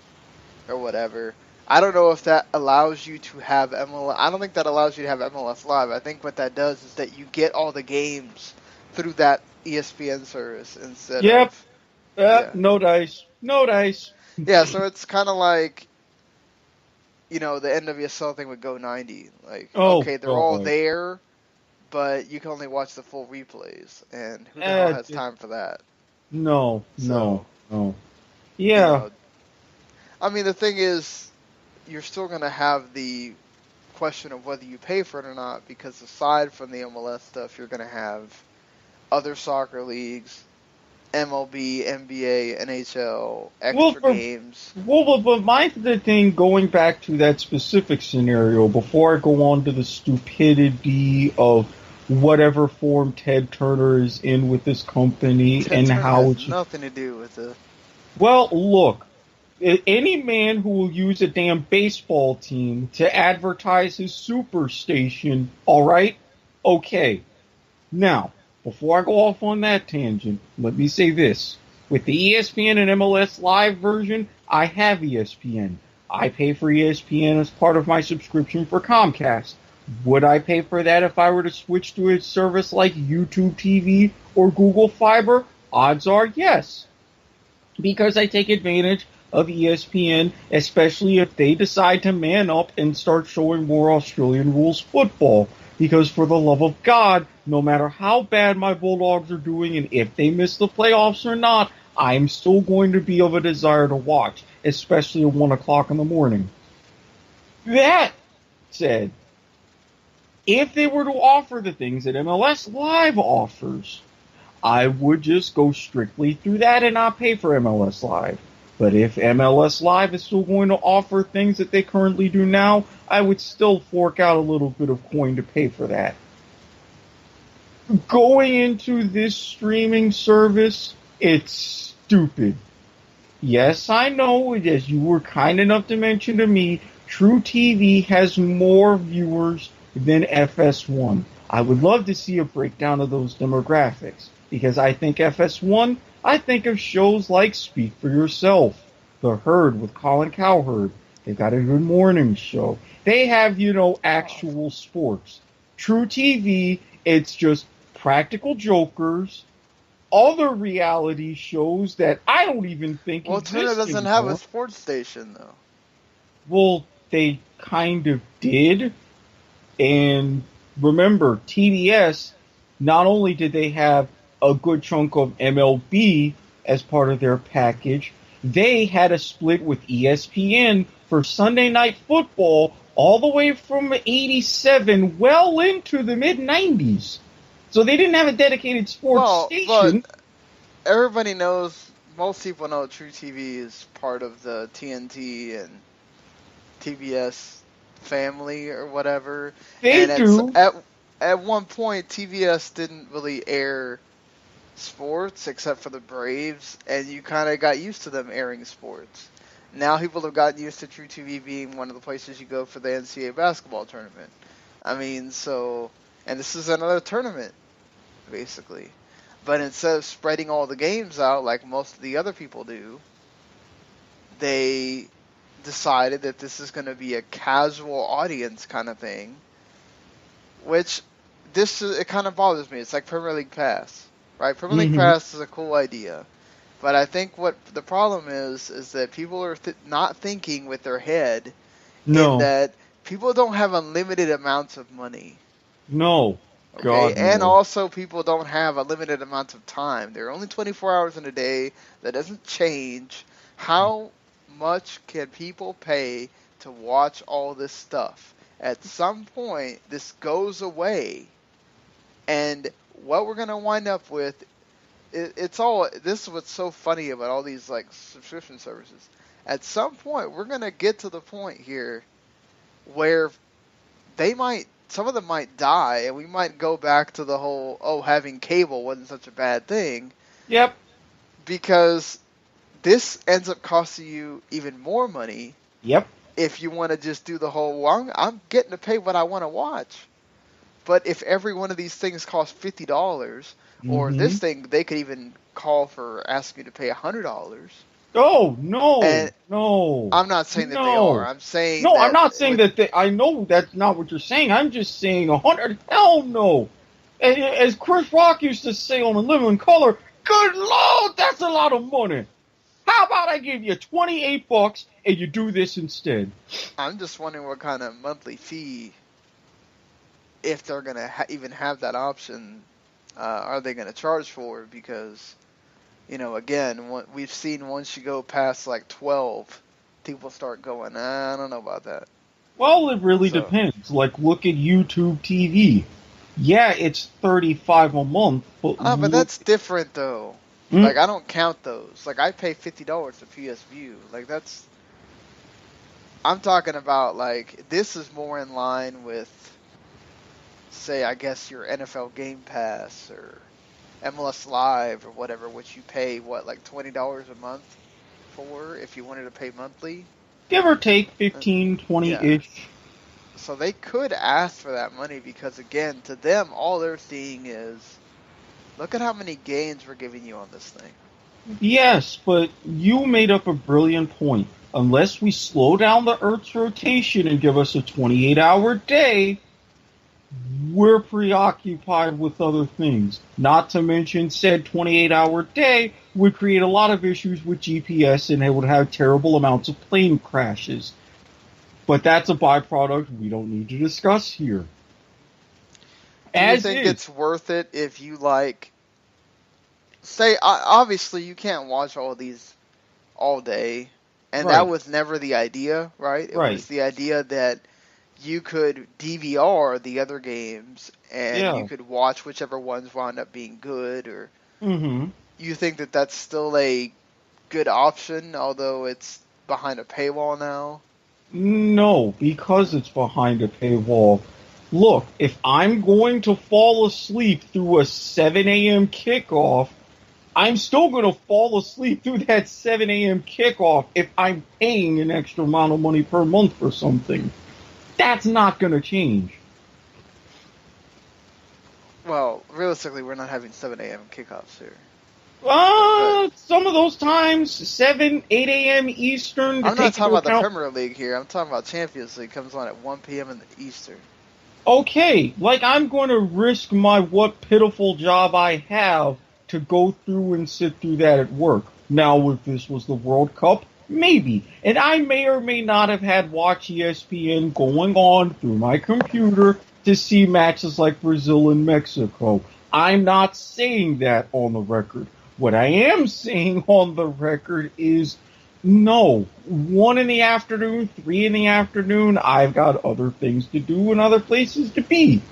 or whatever. I don't know if that allows you to have MLS. I don't think that allows you to have MLS Live. I think what that does is that you get all the games through that ESPN service instead of... Yeah. No dice. Yeah, so it's kind of like, the NWSL thing with Go 90. Like, they're all there, but you can only watch the full replays, and who the hell has time for that? No. Yeah. I mean, the thing is, you're still going to have the question of whether you pay for it or not, because aside from the MLS stuff, you're going to have other soccer leagues, MLB, NBA, NHL, extra games. Well, but my thing, going back to that specific scenario, before I go on to the stupidity of whatever form Ted Turner is in with this company and how it's nothing to do with it. Well, look, any man who will use a damn baseball team to advertise his superstation, all right? Okay. Now, before I go off on that tangent, let me say this. With the ESPN and MLS Live version, I have ESPN. I pay for ESPN as part of my subscription for Comcast. Would I pay for that if I were to switch to a service like YouTube TV or Google Fiber? Odds are yes. Because I take advantage of ESPN, especially if they decide to man up and start showing more Australian rules football. Because for the love of God, no matter how bad my Bulldogs are doing and if they miss the playoffs or not, I'm still going to be of a desire to watch, especially at 1 o'clock in the morning. That said, if they were to offer the things that MLS Live offers, I would just go strictly through that and not pay for MLS Live. But if MLS Live is still going to offer things that they currently do now, I would still fork out a little bit of coin to pay for that. Going into this streaming service, it's stupid. Yes, I know, as you were kind enough to mention to me, True TV has more viewers than FS1. I would love to see a breakdown of those demographics, because I think FS1, I think of shows like Speak for Yourself, The Herd with Colin Cowherd. They've got a Good Morning show. They have, actual sports. True TV, it's just practical jokers, other reality shows that I don't even think exist Tuna doesn't anymore. have a sports station, though. Well, they kind of did. And remember, TBS, not only did they have a good chunk of MLB as part of their package, they had a split with ESPN for Sunday Night Football all the way from 87 well into the mid-90s. So they didn't have a dedicated sports station. But everybody knows, most people know True TV is part of the TNT and TBS family or whatever. They do. At one point, TBS didn't really air sports except for the Braves, and you kind of got used to them airing sports. Now people have gotten used to True TV being one of the places you go for the NCAA basketball tournament. And this is another tournament, basically. But instead of spreading all the games out like most of the other people do, they decided that this is going to be a casual audience kind of thing, which it kind of bothers me. It's like Premier League Pass, right? Premier League Pass is a cool idea, but I think what the problem is that people are not thinking with their head. No. In that people don't have unlimited amounts of money. No. Okay, God, and no. also people don't have a limited amount of time. There are only 24 hours in a day. That doesn't change. How much can people pay to watch all this stuff? At some point, this goes away. And what we're going to wind up with, this is what's so funny about all these like subscription services. At some point, we're going to get to the point here where some of them might die, and we might go back to the whole, having cable wasn't such a bad thing. Yep. Because this ends up costing you even more money. Yep. If you want to just do the whole, I'm getting to pay what I want to watch. But if every one of these things costs $50, or this thing, they could even call for asking you to pay $100. Oh, no. I'm not saying that they are. I'm saying no. That I'm not saying that. I know that's not what you're saying. I'm just saying 100. Hell no. As Chris Rock used to say on A Living Color, good Lord, that's a lot of money. How about I give you $28 and you do this instead? I'm just wondering what kind of monthly fee, if they're going to even have that option, are they going to charge for? Because, again, we've seen once you go past like 12, people start going, I don't know about that. Well, it really depends. Like, look at YouTube TV. Yeah, it's $35 a month, but but that's different though. Like, I don't count those. Like, I pay $50 to PS View. Like, I'm talking about, like, this is more in line with, say, I guess your NFL Game Pass or MLS Live or whatever, which you pay, like $20 a month for if you wanted to pay monthly? Give or take 15, 20-ish. Yeah. So they could ask for that money because, again, to them, all they're seeing is, look at how many gains we're giving you on this thing. Yes, but you made up a brilliant point. Unless we slow down the Earth's rotation and give us a 28-hour day, we're preoccupied with other things. Not to mention, said 28-hour day would create a lot of issues with GPS and it would have terrible amounts of plane crashes. But that's a byproduct we don't need to discuss here. Do you think it's worth it if you say, obviously you can't watch all these all day, and that was never the idea, right? It was the idea that you could DVR the other games, and you could watch whichever ones wound up being good, or you think that that's still a good option, although it's behind a paywall now? No, because it's behind a paywall. Look, if I'm going to fall asleep through a 7 a.m. kickoff, I'm still going to fall asleep through that 7 a.m. kickoff if I'm paying an extra amount of money per month for something. That's not going to change. Well, realistically, we're not having 7 a.m. kickoffs here. Some of those times, 7, 8 a.m. Eastern. I'm not talking about the Premier League here. I'm talking about Champions League. Comes on at 1 p.m. in the Eastern. Okay, I'm going to risk my what pitiful job I have to go through and sit through that at work. Now, if this was the World Cup, maybe. And I may or may not have had Watch ESPN going on through my computer to see matches like Brazil and Mexico. I'm not saying that on the record. What I am saying on the record is no. 1 in the afternoon, 3 in the afternoon, I've got other things to do and other places to be.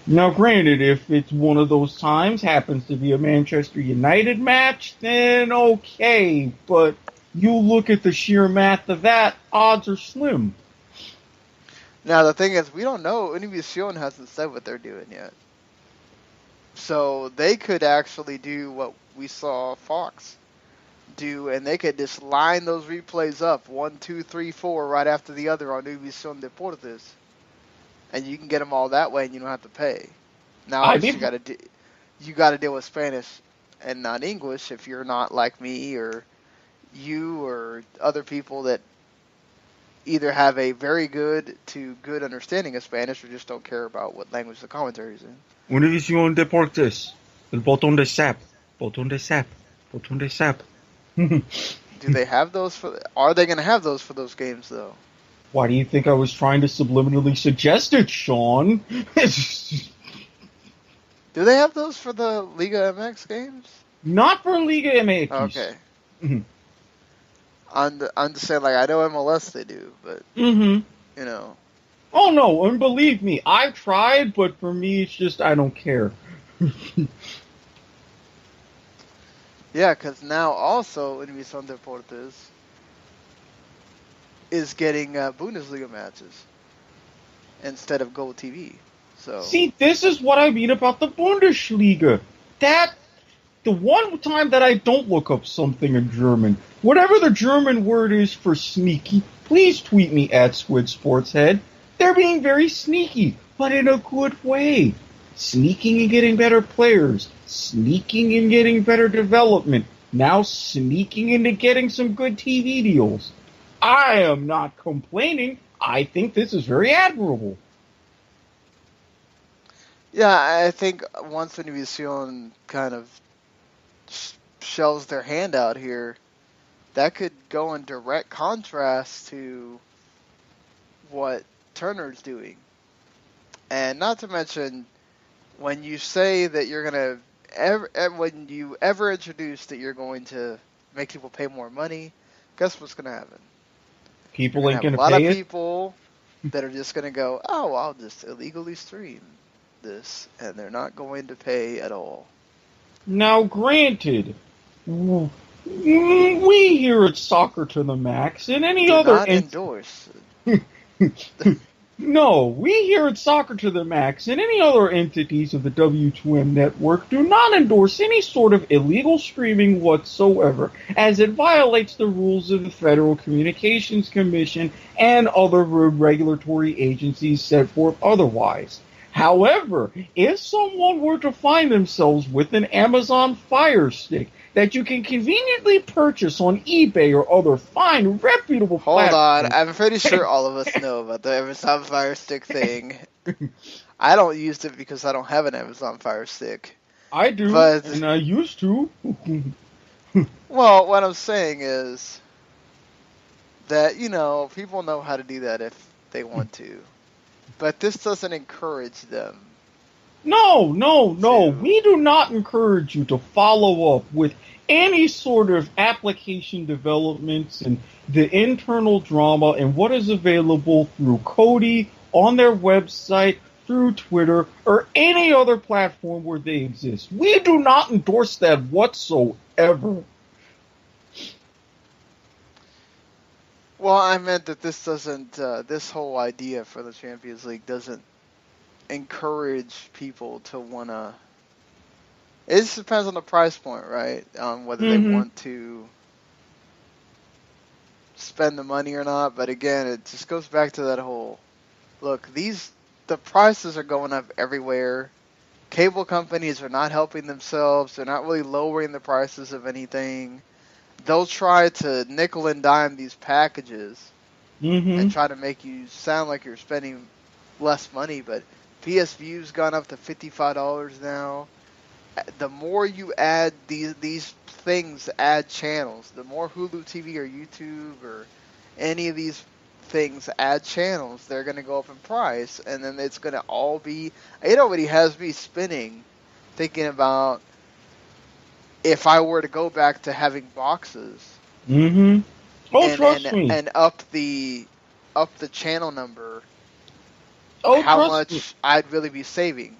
Now, granted, if it's one of those times, happens to be a Manchester United match, then okay. But you look at the sheer math of that, odds are slim. Now, the thing is, we don't know. Univision hasn't said what they're doing yet. So they could actually do what we saw Fox do, and they could just line those replays up, 1, 2, 3, 4, right after the other on Univision Deportes. And you can get them all that way, and you don't have to pay. Now, you got to deal with Spanish and not English if you're not like me or you or other people that either have a very good to good understanding of Spanish or just don't care about what language the commentary is in. Univision Deportes, el botón de sap, botón de sap, botón de sap. Do they have those are they going to have those for those games, though? Why do you think I was trying to subliminally suggest it, Sean? Do they have those for the Liga MX games? Not for Liga MX. Okay. I'm just saying, I know MLS they do, but, you know. Oh, no, and believe me, I've tried, but for me, it's just, I don't care. Yeah, because now also, Univision Deportes is getting Bundesliga matches instead of Gold TV. So see, this is what I mean about the Bundesliga. The one time that I don't look up something in German, whatever the German word is for sneaky, please tweet me at Squid Sportshead. They're being very sneaky, but in a good way. Sneaking and getting better players. Sneaking and getting better development. Now sneaking into getting some good TV deals. I am not complaining. I think this is very admirable. Yeah, I think once Univision kind of shells their hand out here, that could go in direct contrast to what Turner's doing. And not to mention, when you say that you're going to, when you ever introduce that you're going to make people pay more money, guess what's going to happen? People ain't going to pay it. A lot of it? people that are just going to go, oh, I'll just illegally stream this, and they're not going to pay at all. Now, granted, we here at Soccer to the Max and any other not endorse. No, we here at Soccer to the Max and any other entities of the W2M network do not endorse any sort of illegal streaming whatsoever, as it violates the rules of the Federal Communications Commission and other regulatory agencies set forth otherwise. However, if someone were to find themselves with an Amazon Fire Stick that you can conveniently purchase on eBay or other fine, reputable Hold on, platforms. I'm pretty sure all of us know about the Amazon Fire Stick thing. I don't use it because I don't have an Amazon Fire Stick. I do, But, and I used to. well, what I'm saying is that, people know how to do that if they want to. But this doesn't encourage them. No. We do not encourage you to follow up with any sort of application developments and the internal drama and what is available through Cody on their website, through Twitter, or any other platform where they exist. We do not endorse that whatsoever. Well, I meant that this doesn't, this whole idea for the Champions League doesn't encourage people to want to. It just depends on the price point, right? On whether they want to spend the money or not. But again, it just goes back to that whole look. The prices are going up everywhere. Cable companies are not helping themselves. They're not really lowering the prices of anything. They'll try to nickel and dime these packages and try to make you sound like you're spending less money, but PSVU's gone up to $55 now. The more you add these things, add channels, the more Hulu TV or YouTube or any of these things add channels, they're going to go up in price, and then it's going to all be, it already has me spinning, thinking about if I were to go back to having boxes. Trust me. And up the channel number, Oh, how much I'd really be saving.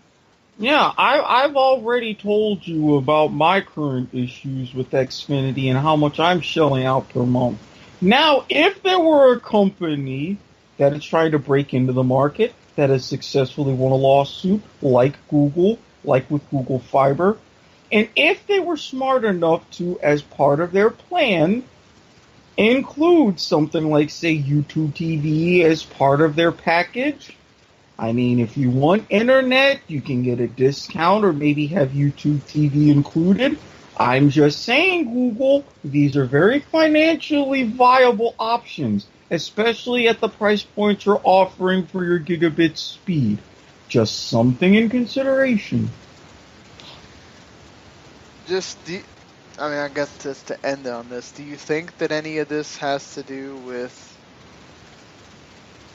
Yeah, I've already told you about my current issues with Xfinity and how much I'm shelling out per month. Now, if there were a company that is trying to break into the market, that has successfully won a lawsuit, like Google, like with Google Fiber, and if they were smart enough to, as part of their plan, include something like, say, YouTube TV as part of their package, I mean, if you want internet, you can get a discount or maybe have YouTube TV included. I'm just saying, Google, these are very financially viable options, especially at the price point you're offering for your gigabit speed. Just something in consideration. I guess just to end on this, do you think that any of this has to do with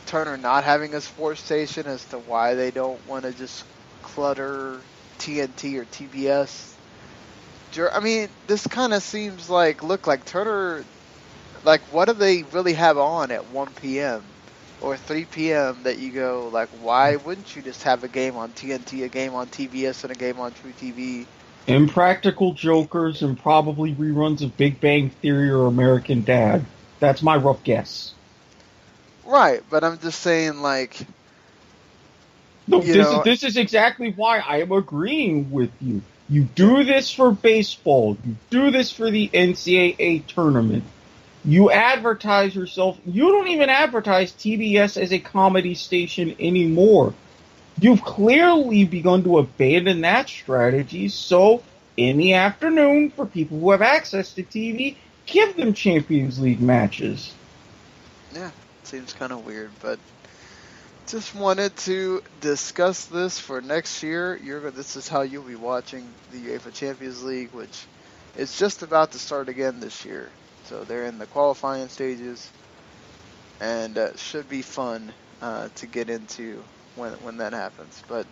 Turner not having a sports station as to why they don't want to just clutter TNT or TBS? I mean, this kind of seems like Turner, like, what do they really have on at 1 p.m. or 3 p.m. that you go, like, why wouldn't you just have a game on TNT, a game on TBS, and a game on True TV? Impractical Jokers and probably reruns of Big Bang Theory or American Dad. That's my rough guess. Right, but I'm just saying, like... No, this is exactly why I am agreeing with you. You do this for baseball. You do this for the NCAA tournament. You advertise yourself. You don't even advertise TBS as a comedy station anymore. You've clearly begun to abandon that strategy, so in the afternoon, for people who have access to TV, give them Champions League matches. Yeah, seems kind of weird, but just wanted to discuss this for next year. This is how you'll be watching the UEFA Champions League, which is just about to start again this year. So they're in the qualifying stages, and should be fun to get into when that happens. But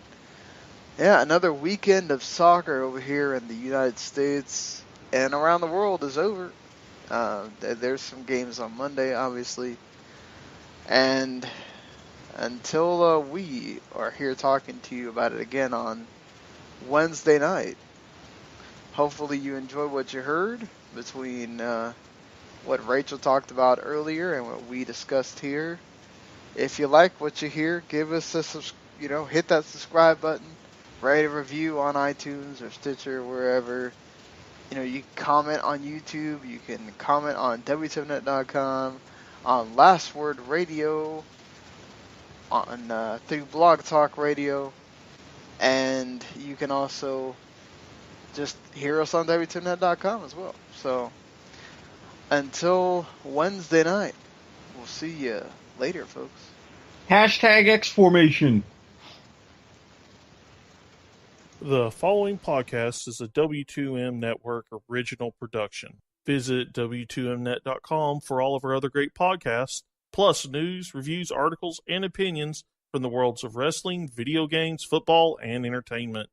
yeah, another weekend of soccer over here in the United States and around the world is over. There's some games on Monday, obviously, and until we are here talking to you about it again on Wednesday night, hopefully you enjoyed what you heard between what Rachel talked about earlier and what we discussed here. If you like what you hear, give us hit that subscribe button, write a review on iTunes or Stitcher, wherever. You can comment on YouTube, you can comment on WTMnet.com, on Last Word Radio, on through Blog Talk Radio. And you can also just hear us on W2Mnet.com as well. So until Wednesday night, we'll see you later, folks. Hashtag X formation. The following podcast is a W2M Network original production. Visit W2Mnet.com for all of our other great podcasts, plus news, reviews, articles, and opinions from the worlds of wrestling, video games, football, and entertainment.